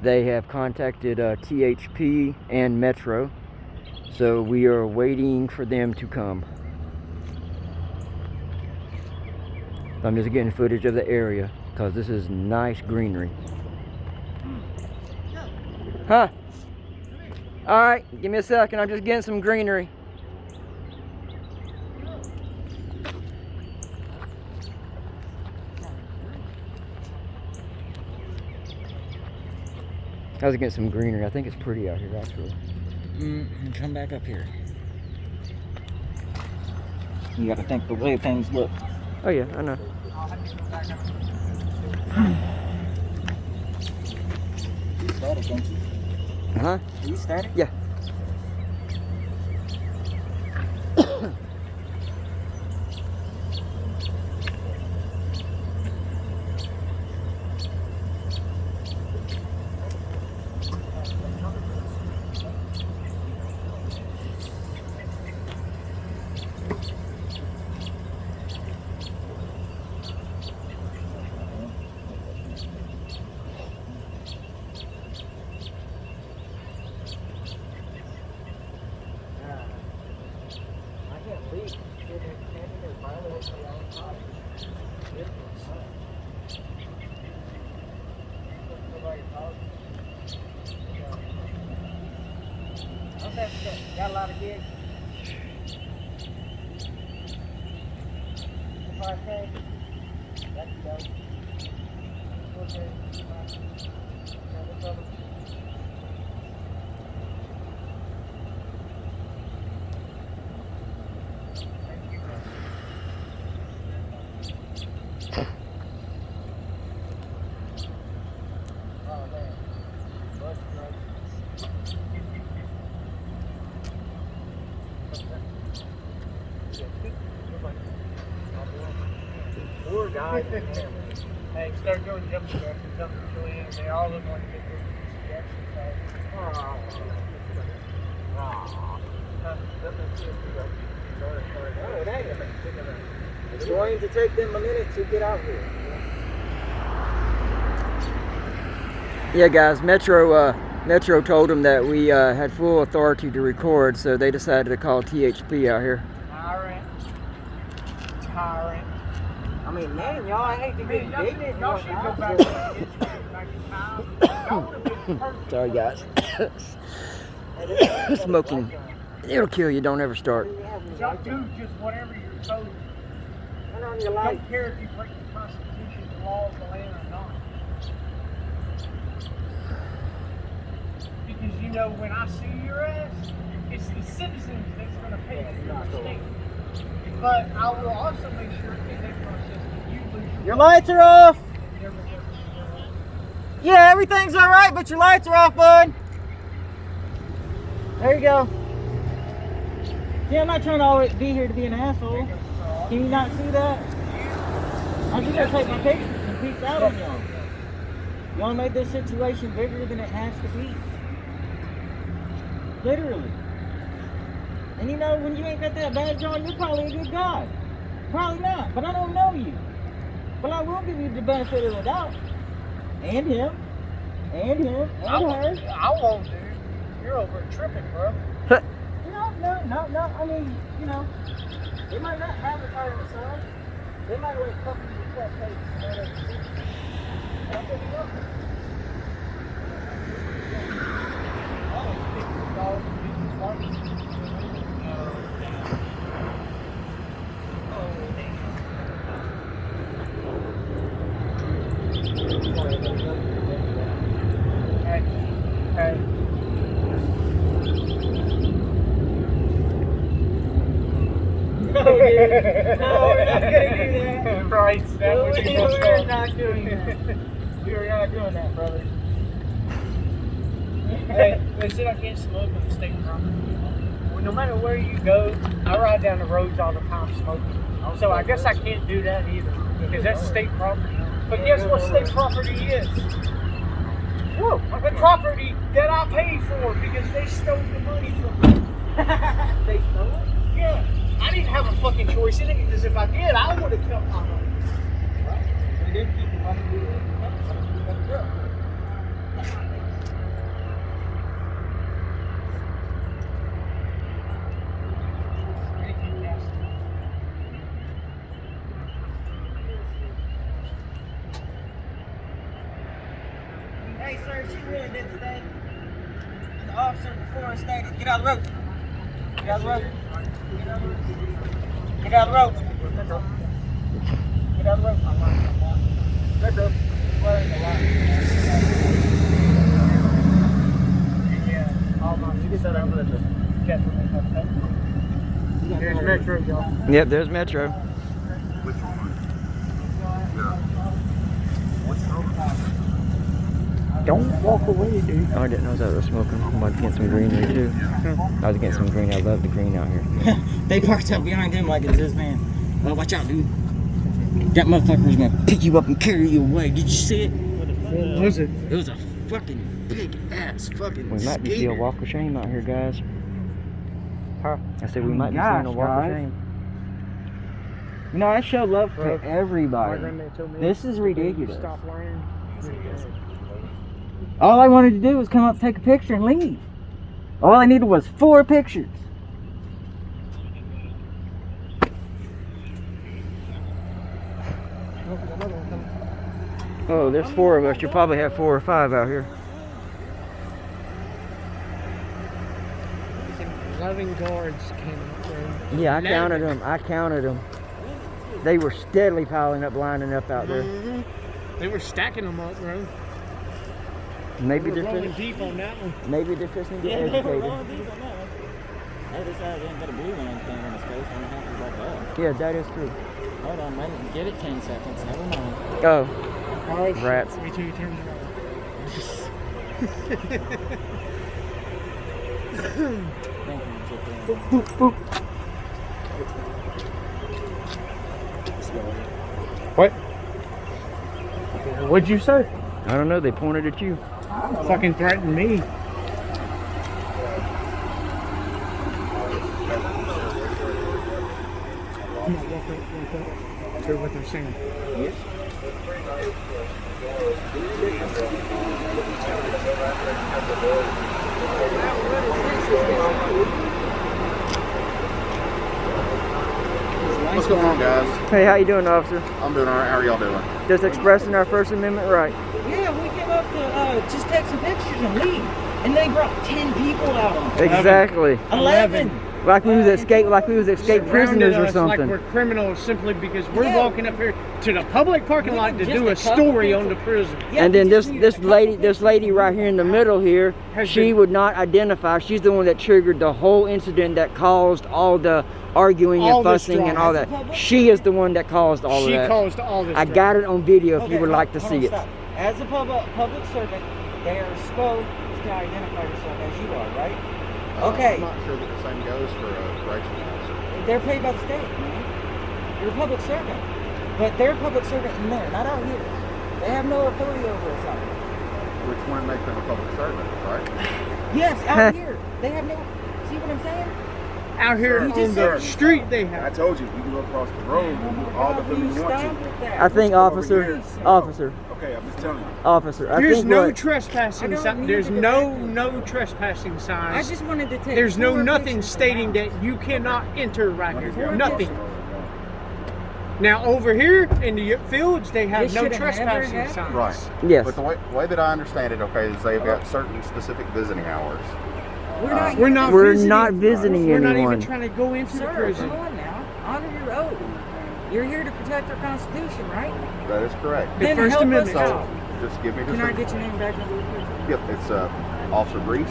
They have contacted THP and Metro, so we are waiting for them to come. I'm just getting footage of the area because this is nice greenery. Huh? Alright, give me a second. I'm just getting some greenery. I was getting some greenery. I think it's pretty out here, actually. Come back up here. You gotta think the way things look. Oh yeah, I know. static, don't you? Huh? Are you static? Yeah. I can't believe you're standing there violating the law. Got a lot of gigs. 5K. That's dope. 4K. Poor guy. Hey, start doing jump jacks and jumping Julian. They all look like they could be exercise. It's going to take them a minute to get out here. Yeah, guys, Metro told them that we had full authority to record, so they decided to call THP out here. Tyrant. I mean, man, y'all, I hate to be indignant. Y'all should go back to the kids, back in time. Y'all would have been perfect. Sorry, guys. Smoking, it'll kill you. Don't ever start. Y'all do just whatever you're told. Turn on your light. Don't care if you break the Constitution, the law of the land or not. Because you know, when I sue your ass, it's the citizens that's going to pay for your mistake. But I will also make sure in that process that you lose Your lights are off. your Yeah, everything's all right, but your lights are off, bud. There you go. See, I'm not trying to always be here to be an asshole. Can you not see that? I'm just gonna take my pictures and peace out on y'all. Y'all made this situation bigger than it has to be. Literally. And you know, when you ain't got that badge on, you're probably a good guy. Probably not, but I don't know you. But I will give you the benefit of the doubt. And him. And him. And her. I won't, dude. You're over tripping, bro. No. I mean, you know, they might not have a car inside. They might wait a couple of sweat plates. That's what you want. Hey. No, we're not gonna do that. Right, that would be most We're fun. not doing that. We are not doing that, brother. Hey, they said I can't smoke on the state property. Well, no matter where you go, I ride down the roads all the time smoking. So I guess I can't do that either, because that's state property. But guess what state property is? Whoa, the property that I paid for because they stole the money from me. They stole it? Yeah, I didn't have a fucking choice in it, because if I did, I would have kept my money. They didn't keep the money. Hey, sir, she really did stay. The officer before us stated, get out of the road. Get out of the road. Get out of the road. Get out of the road. Get out of the road. Let's go. Yeah, all my you get that over there. Definitely. Here's Metro, y'all. Yep, there's Metro. Which one? Yeah. What's your Don't walk away, dude. Oh, I didn't know that was smoking. I'm about to get some greenery too. I was getting some green. I love the green out here. They parked up behind him like it's this man. Oh, watch out, dude. That motherfucker's gonna pick you up and carry you away. Did you see it? What was it? It was a fucking big ass fucking We might be seeing a skater. walk of shame out here, guys. Huh? I said we might be gosh, seeing a walk guys. of shame. You know, I show love Bro, to My everybody. granddad told me. This is ridiculous. Stop lying. All I wanted to do was come up, take a picture, and leave. All I needed was 4 pictures. Oh, there's 4 of us. You probably have 4 or 5 out here. 11 guards came up there. Yeah, I counted them. They were steadily piling up, lining up out there. They were stacking them up, bro. Maybe We're they're rolling just, deep on that one. maybe they're just to get educated. Hey, this guy didn't got a blue line thing on his face. I'm happy about that. Yeah, that is true. Hold on, wait, give it 10 seconds. Never mind. Oh, Oh, shit. Rats. Wait till you turn it Thank you, Chip. What? What'd you say? I don't know. They pointed at you. Fucking threatened me. Come on, walk up. Hear what they're saying. What's going on, guys? Hey, how you doing, officer? I'm doing all right. How are y'all doing? Just expressing our First Amendment right. Yeah, we came up to just take some pictures and leave. And they brought 10 people out on it. Exactly. 11. Like we was escaped prisoners or Surrounded us something. Like we're criminals simply because we're Yeah. walking up here to the public parking We lot to just do a a couple story people. on the prison. Yeah, And then we just need a couple this lady right here in the middle here, Has she been- would not identify. She's the one that triggered the whole incident that caused all the arguing All and this fussing and drama. all that. She is the one that caused all She of that. caused all this. I drama. got it on video if Okay, you would like to hold see on, it. stop. As a public servant, they are supposed to identify yourself as you are, right? Okay. I'm not sure that the same goes for a correctional officer. They're paid by the state, man. You're a public servant. But they're a public servant in there, not out here. They have no authority over us out here. Which one makes them a public servant, right? Yes, out here. They have no... See what I'm saying? Out here You on just the said- street they I have. told you, you can go across the road and do all the Will things you you want stop to. with that? I think Over officer, here. officer, Okay, I'm just telling you. officer. I There's think no what, trespassing I don't sign. need There's to go no trespassing I signs. just wanted to take There's no 4 nothing pictures stating of that you cannot enter right here. Four Nothing. pictures. Now over here in the fields they have This no should've never trespassing happened. signs. Right. yes. But the way that I understand it, okay, is they've got certain specific visiting hours. We're not We're visiting. not visiting We're not anyone. even trying to go into the Sir, prison. come on now. Honor your oath. You're here to protect our Constitution, right? That is correct. The Then First help Amendment. us So, out. just give me Can just I get your name back number? Yep, it's Officer Reese.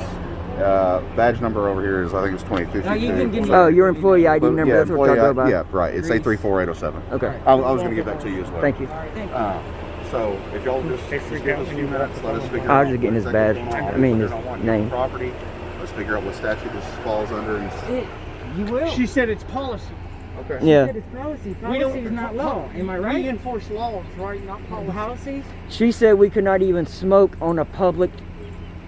Badge number over here is, I think it's 2052. No, you can give me- Oh, your employee ID But, number. yeah, That's what we're employee talking about. Yeah, right. It's A34807. Okay. I was going to give that to you as well. Thank you. All right, thank you. So if y'all just They freak give out us a when few you minutes, let us figure I out was just getting his exactly badge. what's going on. I mean, We're his gonna want name. your property. Let's figure out what statute this falls under. And You will. She said it's policy. okay. Yeah. It's policy. We Policy is not law. Am I We right? enforce laws, right? Not policy. Policies? She said we could not even smoke on a public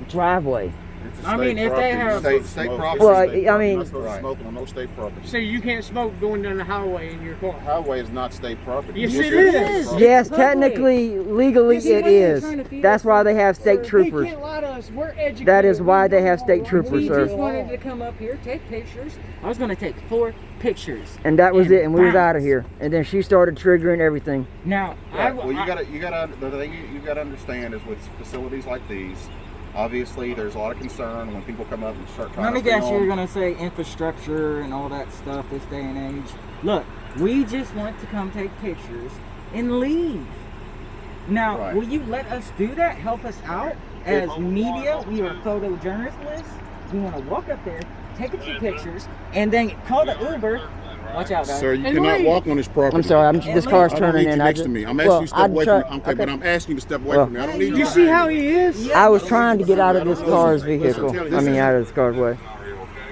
driveway. It's a I state mean, if property. they have- state property. Well, I State property. mean- You're not supposed Right. to smoke on no state property. So you can't smoke going down the highway in your car. Highway is not state property. Yes, It's it your is. state Yes. property. Yes, public. technically, legally, You see it why they're is. trying to feed That's us why all? they have state They troopers. can't lie to us. We're educated. That is why We they know have state law. troopers, We sir. just wanted to come up here, take pictures. I was going to take 4 pictures. And that was it, and we was bounce. out of here. And then she started triggering everything. Now, Right. Well, you gotta the thing you gotta understand is with facilities like these, obviously there's a lot of concern when people come up and start trying let me to guess, film. you're going to say infrastructure and all that stuff this day and age. Look, we just want to come take pictures and leave. Now, Right. will you let us do that? Help us out? As media, we are photojournalists. We want to walk up there, take a few pictures, and then call the Uber Watch out, guys. Sir, you And cannot leave. walk on this property. I'm sorry. This car's I don't turning need in. you next to me. I'm asking you to step away from me. Okay, but I'm asking you to step away from me. I don't need you. You see how he is? I was trying to get out of this car's vehicle. I mean, out of this car's way.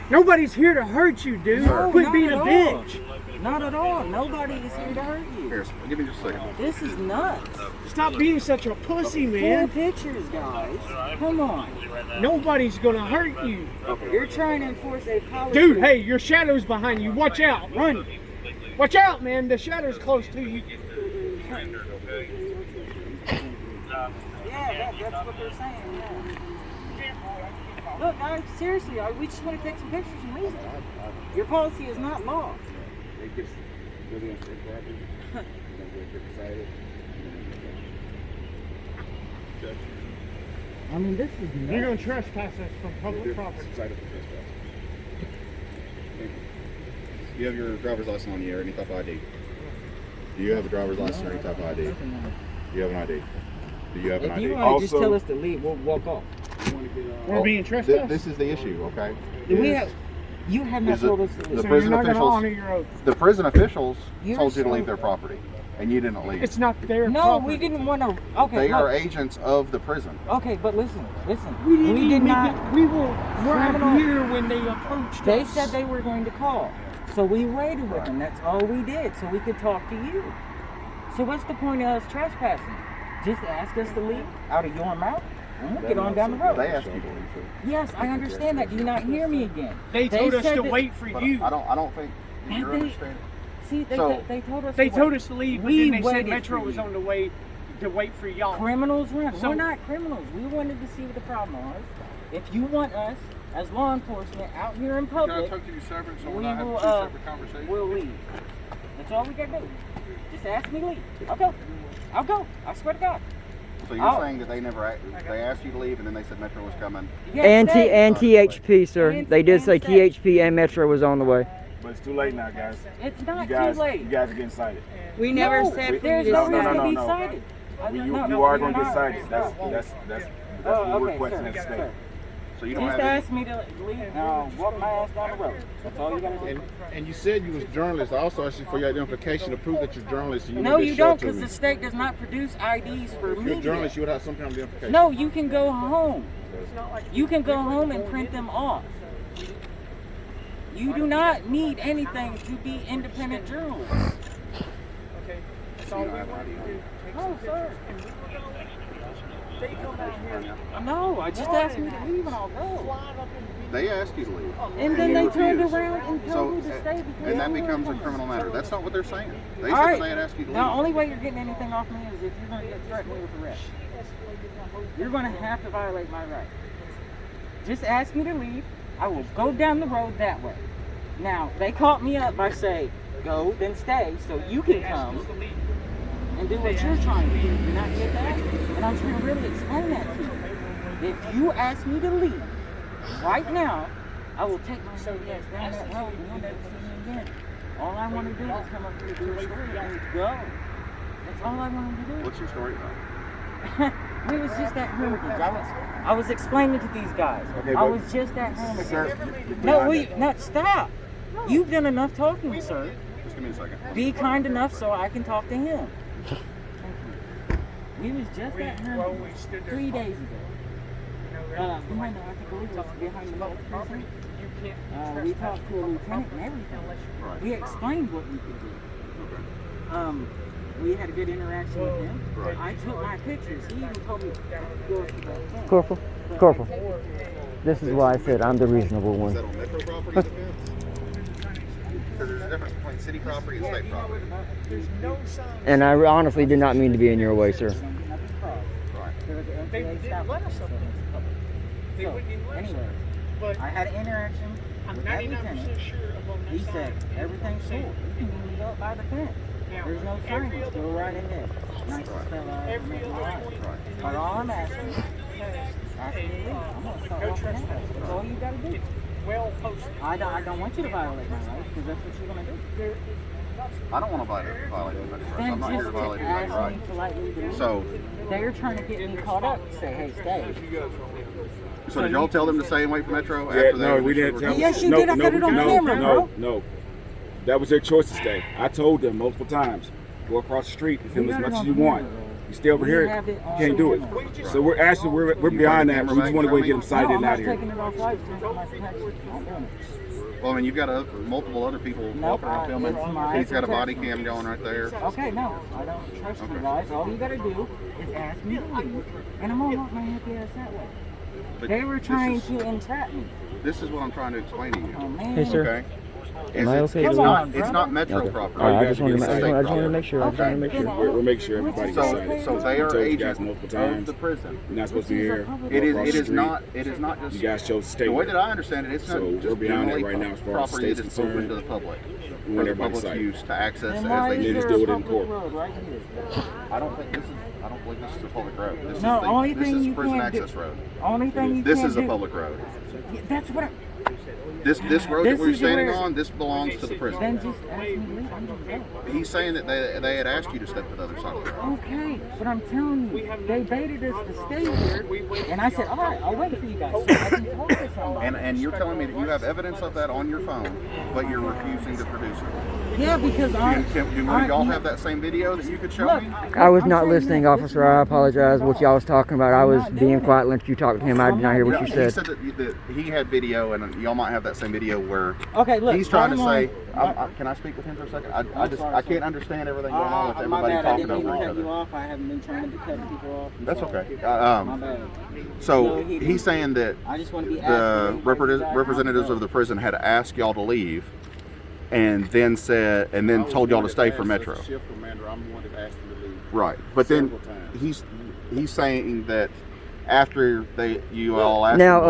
Nobody's here to hurt you, dude. No, Quit not being a at all. bitch. Not at all. Nobody is here to hurt you. Here, give me just a second. This is nuts. Stop being such a pussy, 4 man. pictures, guys. Come on. Nobody's gonna hurt you. You're trying to enforce a policy. Dude, hey, your shadow's behind you. Watch out. Run. Watch out, man. The shadow's close to you. Yeah, that's what they're saying, yeah. Look, guys, seriously, we just want to take some pictures and leave it. Your policy is not law. I mean, this is nuts. You're gonna trespass us from public property. You have your driver's license on you or any type of ID? Do you have a driver's license or any type of ID? Do you have an ID? Do you have an If ID? you want to just tell us to leave, we'll walk off. We're being trespassed. This is the issue, okay? You have not told us to leave. The So prison you're not gonna officials, honor your oath. the prison officials You're told you to so- leave their property, and you didn't leave. It's not their No, property. we didn't want to. Okay, They look. are agents of the prison. Okay, but listen. We didn't We even did make not. it. We were right Criminal- here when they approached They us. said they were going to call. So we waited with them. That's all we did, so we could talk to you. So what's the point of us trespassing? Just ask us to leave out of your mouth, and we'll get on down the road. They asked you to leave. Yes, I understand that. Do you not hear me again? They told us said to that- wait for But you. I don't think But you're they- understanding. See, they So- told us. They to wait. told us to leave, but We then they said waited Metro for was you. on the way to wait for y'all. Criminals run. So- We're not criminals. We wanted to see what the problem was. If you want us as law enforcement out here in public, to you separate we will. conversations? We'll leave. That's all we gotta do. Just ask me to leave. I'll go. I'll go. I swear to God. So you're saying that they asked you to leave and then they said Metro was coming? Yes, they- And THP, sir. They did say THP and Metro was on the way. But it's too late now, guys. It's not You guys, too late. you guys are getting cited. We never No, said for you there's to no No, reason no, to no, be no. cited. You No, are you're going to get not. cited. That's what we're requesting sir, at the state. sir. So you don't Just have ask me to leave. Now walk my ass down the road. That's all you gotta do. And you said you was a journalist. I also asked you for your identification to prove that you're a journalist. And you No, didn't you show it don't, to because me. the state does not produce IDs for If you're a media. journalist, you would have some kind of identification. No, you can go home. You can go home and print them off. You do not need anything to be independent journalists. Okay. That's all we want to do. No, sir. No, I just asked me to leave and I'll go. They asked you to leave. And then they you turned refused. around and So, told me to stay because and that they were becomes a coming. criminal matter. That's not what they're saying. They All said right. that they had asked you to The leave. only way you're getting anything off me is if you're going to get threatened with arrest. You're going to have to violate my rights. Just ask me to leave. I will go down the road that way. Now, they caught me up by saying, go, then stay, so you can come and do what you're trying to do. You're not get that? And I'm trying to really explain that to you. If you ask me to leave right now, I will take my son down that road and you'll never see me again. All I want to do is come up here, do a story, and go. That's all I wanted to do. What's your story about? It was just that Hermitage. I was explaining to these guys. Okay, I but- was just at Hermitage. Sir, No, stop. You've done enough talking, sir. Just give me a second. Be kind enough so I can talk to him. Thank you. We was just at Hermitage 3 days ago. Behind the, I think it was behind the military precinct. We talked to a lieutenant and everything. Right. We explained what we could do. Okay. We had a good interaction with him. Right. I took my pictures. He even told me to go to the tent. Corporal. This is why I said I'm the reasonable Is one. that on Metro property defense? Because there's a difference between city property and state property. There's no sign. And I honestly did not mean to be in your way, sir. Right. There was an They MTA didn't stop. let us up there. They So, wouldn't even let us. anyway, But I had an interaction I'm with that 99% lieutenant. sure of on He that said, side. everything's cool. You can even go up by the fence. There's no every signage. other Go right in there. Nicest fella I ever Every met in my other life. point But all I'm asking is, ask me to leave. I'm going to start no walking out. trespass. That's all you got to do. Well posted. I don't want you to violate my rights because that's what you're going to do. I don't want to violate anybody's rights. Then I'm not here to just violate anybody's ask me rights. politely to leave. So, They're trying to get me caught up and say, hey, stay. so did y'all tell them to stay and wait for Metro Yeah, after they no, we didn't tell them. Yes, you did. I got it on camera, no, bro. No, That was their choice to stay. I told them multiple times, go across the street and film as much as you want. You stay over here, you can't do it. So we're actually we're beyond that. We just want to go and get them sighted and out of here. Well, I mean, you've got multiple other people walking around filming. He's got a body cam going right there. Okay, no, I don't trust you guys. All you gotta do is ask me to leave, and I'm gonna walk my happy ass that way. But They were trying to entrap me. This is what I'm trying to explain to you. Oh man. Hey, sir. Okay? Am I okay? It's not metro Okay. property. All right, I guys just wanted get to sighted. make sure. I just wanted to make sure. We'll make sure everybody gets sighted. So they We are told you guys agents multiple of times. the prison. You're not supposed to be here. It Go across the is street. not. It is not just. You guys chose to stay The way here. that I understand it, it's not So just we're beyond that generally right now as far as the property state's that is open concerned. to the public. We For want the everybody public's sighted. use to access Then as why they is They need. just there do a it in public court. road right here? I don't believe this is a public road. This No, is the, only this thing is you prison can't do- access road. Only thing you This can't is a do- public road. That's what. This road This that we're is standing where- on, this belongs to the prison. Then just ask me to leave. I'm just going. He's saying that they had asked you to step to the other side of the road. Okay, but I'm telling you, they baited us to stay here, and I said, all right, I'll wait for you guys. So I can talk to somebody. And you're telling me that you have evidence of that on your phone, but you're refusing to produce it. Yeah, because Do y'all have that same video that you could show me? I was not listening, officer. I apologize. What y'all was talking about, I was being quiet. Let you talk to him. I did not hear what you He said. said that he had video, and y'all might have that same video where Okay, look. he's trying to bottom say. line- Can I speak with him for a second? I can't understand everything going on with my everybody bad. I talking didn't mean over to each cut you other. off. I haven't been trying to cut people off. I'm That's sorry. okay. My bad. So No, he he's saying that I just want to be the asking representatives of the prison had asked y'all to leave, and then told y'all to stay for Metro. Shift commander, I'm the one that asked him to leave. Right, but then Several times. he's saying that after you all asked Now, him to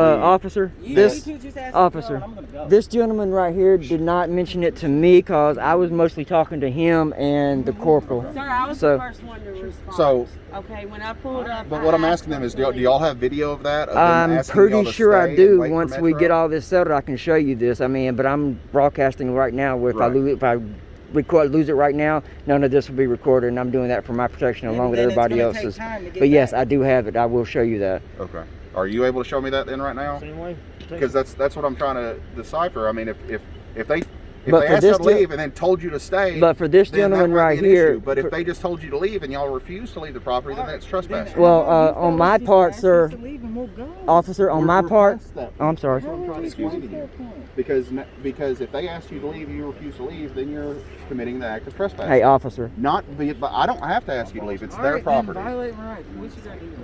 leave, officer, this gentleman right here did not mention it to me because I was mostly talking to him and the corporal. Sir, I was So- the first one to respond. So- okay, when I pulled up. But what I'm asking them is, do y'all have video of that? Of them I'm asking y'all pretty to sure I stay do. and wait for Once we Metro? get all this settled, I can show you this. I mean, but I'm broadcasting right now. Where Right. if I lose it right now, none of this will be recorded, and I'm doing that for my protection along with everybody else's. But yes, I do have it. I will show you that. Okay. Are you able to show me that then right now? Same way. Because that's what I'm trying to decipher. I mean, if they But they for asked you this to leave and then told you to stay, But for this then that gentleman might right be an here, issue. But if they just told you to leave and y'all refuse to leave the property, then that's trespassing. well, on my part, sir, officer, on my part, Past that. oh, I'm sorry. That's what I'm trying to explain to you. Because if they asked you to leave and you refuse to leave, then you're committing the act of trespassing. Hey, officer. But I don't have to ask you to leave. It's their property.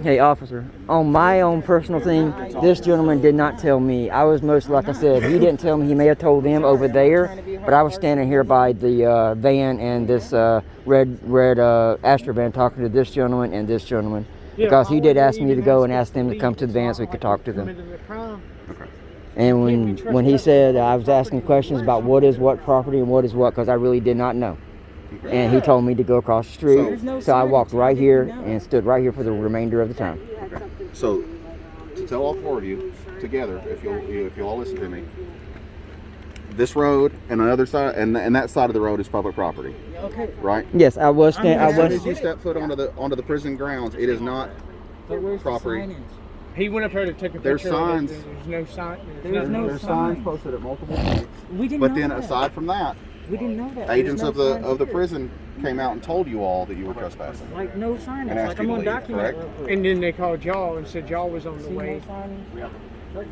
Hey, officer. On my own personal thing, this gentleman did not tell me. I was most, like I said, he didn't tell me. He may have told them over there, but I was standing here by the van and this red Astra van talking to this gentleman and this gentleman. Because he did ask me to go and ask them to come to the van so we could talk to them. And when he said, I was asking questions about what is what property and what is what, because I really did not know. And he told me to go across the street, so I walked right here and stood right here for the remainder of the time. So, to tell all four of you together, if you'll all listen to me, this road and another side and that side of the road is public property. Okay. Right? Yes, I was. As soon as you step foot onto the prison grounds, it is not property. He went up there to take a There's picture. signs. There's no sign. There's signs posted at multiple points. We didn't But know then that. aside from that, We didn't know that. agents There's of no the signs here. prison came out and told you all that you were trespassing. Like no signage. And asked Like you I'm to on leave, document. correct? real quick. And then they called y'all and said y'all was on the See no way. signage?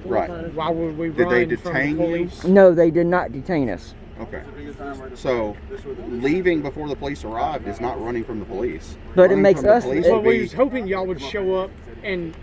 Right. Why would we Did run they from the detain you? police? No, they did not detain us. Okay. So leaving before the police arrived is not running from the police. But it Running makes from the us- police it- Well, would we be- was hoping y'all would show up and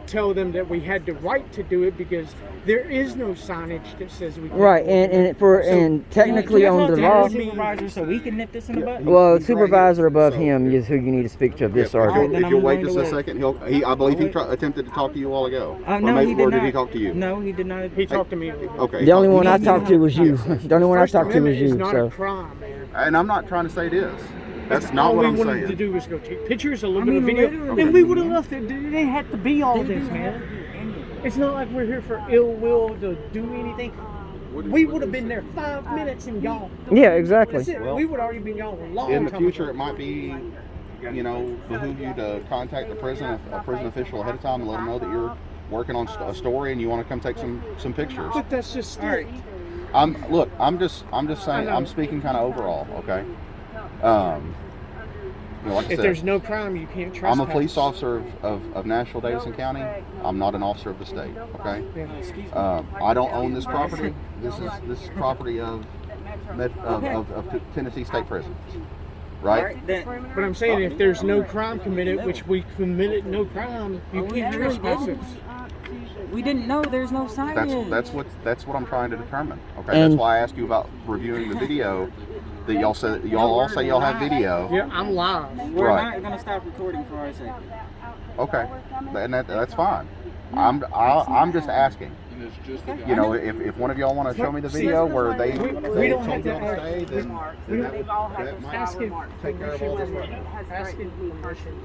tell them that we had the right to do it because there is no signage that says we can't. Right, and technically Can I on talk the to law. the supervisor so we can nip this in the butt? Well, He's right supervisor here. above So- him is who you need to speak to. This If sergeant. then you'll I'm wait going just to a wait. second, I believe he attempted to talk to you a while ago. No, or he did or not. did he talk to you? No, he did not. He talked to me. Okay. The only one I didn't talked to was you. The only one I First talked to was Amendment is you. not So a crime, man. And I'm not trying to say it is. That's All not what we I'm wanted to saying. do was go take pictures, a little I bit of mean, video, literally. and we would have left it. It didn't have to be all They this, do man. have to do anything. It's not like we're here for ill will to do anything. We would have been there 5 minutes and gone. yeah, exactly. That's it. We would have already been gone a long In the time future, ago. it might be, behoove you to contact a prison official ahead of time and let them know that you're working on a story and you want to come take some pictures. But that's just it. I'm just saying. I'm speaking kind of overall. Okay. Like I If said, there's no crime, you can't trespass. I'm a police officer of Nashville, Davidson County. I'm not an officer of the state. Okay. I don't own this property. This is property of Tennessee State Prison. Right? But I'm saying if there's no crime committed, which we committed no crime, you can't trespass it. We didn't know there's no signage. That's what I'm trying to determine. Okay. That's why I asked you about reviewing the video. That y'all all say y'all have video. Yeah, I'm live. We're not gonna stop recording for our sake. Okay, and that's fine. I'm just asking. You know, if one of y'all want to show me the video where they don't have to stay, then asking permission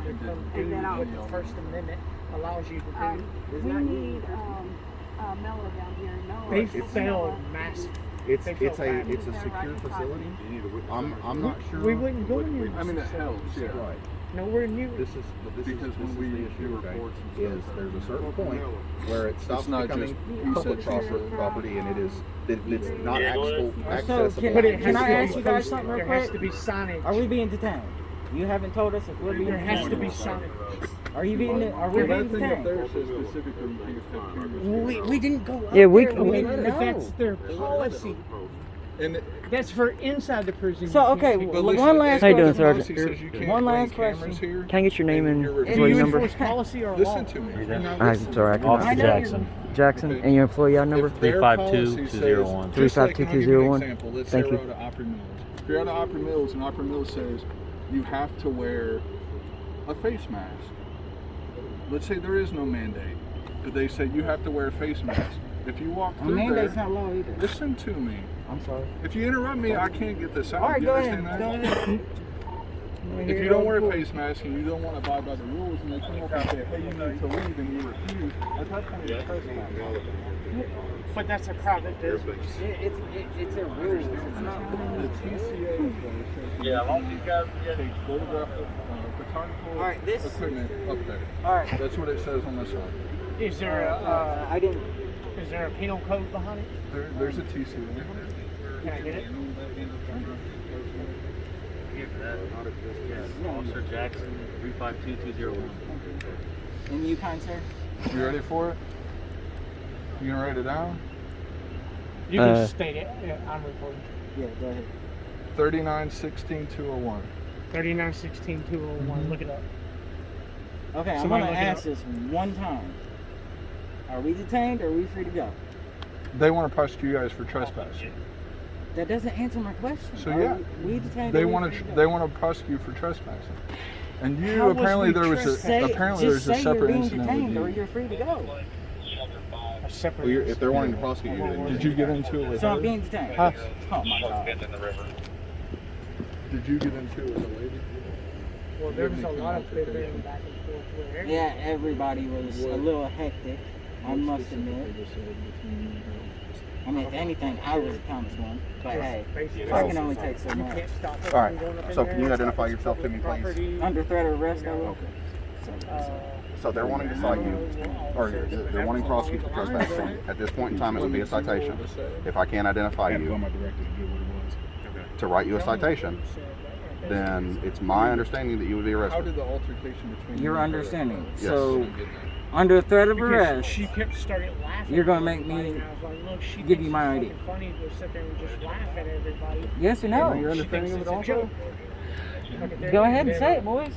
to do what the First Amendment allows you to do. We need Mello down here. No, They failed massive. It's a secure facility. I'm not sure. We wouldn't go in I mean, it helps, yeah. Right. Nowhere near. This is Because when we do reports and is stuff, there's a certain point where it stops not becoming just public property and it's not So accessible. can I ask you guys something real There quick? has to be signage. Are we being detained? You haven't told us if we're being There has to detained. be signage. Are we being that detained? thing up there says specifically you can't have cameras. We didn't go up Yeah, we there. can- If that's their policy. And That's for inside the prison. So, You okay, can't well, take- one last How you doing, question. Sergeant? says you can't One bring last cameras question. here. Can I get your name and you're Do employee you number? enforce policy or law? Listen to me. I'm sorry, I can I know Jackson. Jackson, and your employee ID number? If their 352-201. policy says- just like, 352-201. Example, let's Thank say you. we're out of Opry Mills. If you're out of Opry Mills and Opry Mills says you have to wear a face mask. Let's say there is no mandate. If they say you have to wear a face mask. If you walk A through mandate's there, not law either. listen to me. I'm sorry. If you interrupt me, I can't get this out. All right, You go ahead. understand Go that? ahead. If you don't wear a face mask and you don't want to abide by the rules and they come up and say, hey, you need to leave and you refuse, at that point it's trespass. But that's a private business. It's a rule. It's not. The TCA says Yeah, as long as you guys take photographic, photographical All right, this- equipment up there. All right. That's what it says on this one. Is there a I didn't. is there a penal code behind it? There's a TCA. Can I get it? Officer Jackson, 352-201. And you, kind sir? You ready for it? You gonna write it down? You can state it. Yeah, I'm recording. Yeah, go ahead. 3916-201. 3916-201. Look it up. Okay, I'm Somebody gonna look it ask this one time. Are we detained or are we free to go? They want to prosecute you guys for trespass. That doesn't answer my question. So Are yeah, we detained. they or we want free to go? they want to prosecute you for trespassing. And you How was apparently we there was Just say, apparently just there's a say you're separate being incident detained or with you. you're free to go. A separate. Well, if they're wanting to prosecute you, then Did you get into it with So I'm her? being detained. Huh? Oh my god. Did you get into it with a lady? Well, there was a lot of bickering back and forth with her. Yeah, everybody was a little hectic. I must admit. I mean, if anything, I was the calmest one. But hey, I can only take so You much. can't stop her All right. from going up in So there can you and identify taking yourself to me, please? property. Under threat of arrest, I will. So they're wanting to cite you, or they're wanting to prosecute for trespassing. At this point in time, it would be a citation. If I can't identify you to write you a citation, then it's my understanding that you would be How arrested. did the altercation between Your you and her- understanding. Yes. So, under threat of Because arrest, she kept started laughing. You're gonna at make everybody, me and I was like, look, she give thinks you my it's ID. fucking funny to sit there and just laugh at everybody. yes or no? Your She understanding thinks of it it's a also? joke. Like, if they're Go ahead and getting say it it, boys.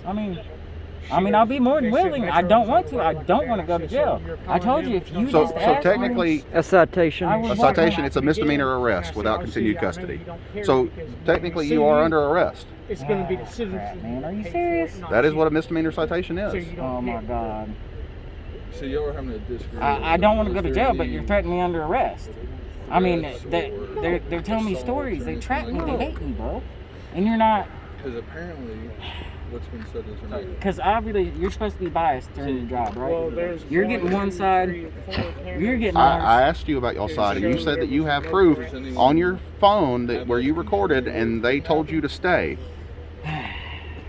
I mean, I'll be more than willing. I don't want to. I don't want to go to jail. I told you if you So just asked technically, A citation. I would a citation, it's a misdemeanor arrest without continued custody. So technically, you are under arrest. It's going to be the crap, citizens. man. Are you who pay for serious? it, not That is you. what a misdemeanor citation So is. you don't Oh my pay. god. So y'all were having a disagreement. I don't want to go to jail, but you're threatening me under arrest. I mean, they're telling me stories. They trap me. They hate me, bro. And you're not, Because apparently, what's been said is you're not. because obviously you're supposed to be biased during your job, Well, right? there's You're getting one side. 3, 4 cameras. You're getting I ours. asked you about y'all side, and you said that you have proof on your phone that where you recorded, and they told you to stay.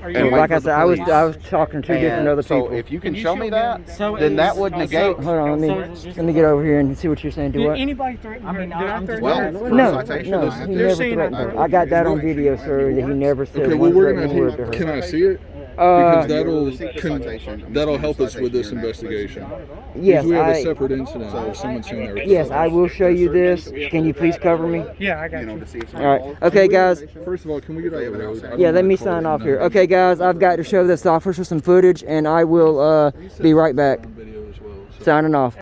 Are And you? wait Like for I the said, I was police. talking to two different And other so people. if you can Can you show show me me that, So then that it's- would so- negate. Hold on, let me get over here and see what you're saying. Do Did what? anybody threaten her? I mean, Did I I'm just- threaten Well, her? for No, citation, no, I have he to- never saying threatened I- her. I got that on video, sir. That he never said Okay, well, one we're threatening gonna word to have her. to. Can I see it? Uh, Because that'll citation, that'll help us with this citation, you're not investigation. yes, Because we have a I separate incident of someone saying they were. yes, I will show you this. Can you please cover me? Yeah, I got You know, you. to see if All right. Okay, guys. First of all, can we get out of the road? I don't Yeah, let want me cars sign off here. now. Okay, guys, I've got to show this officer some footage, and I will be right back. On video as well, so. Signing off.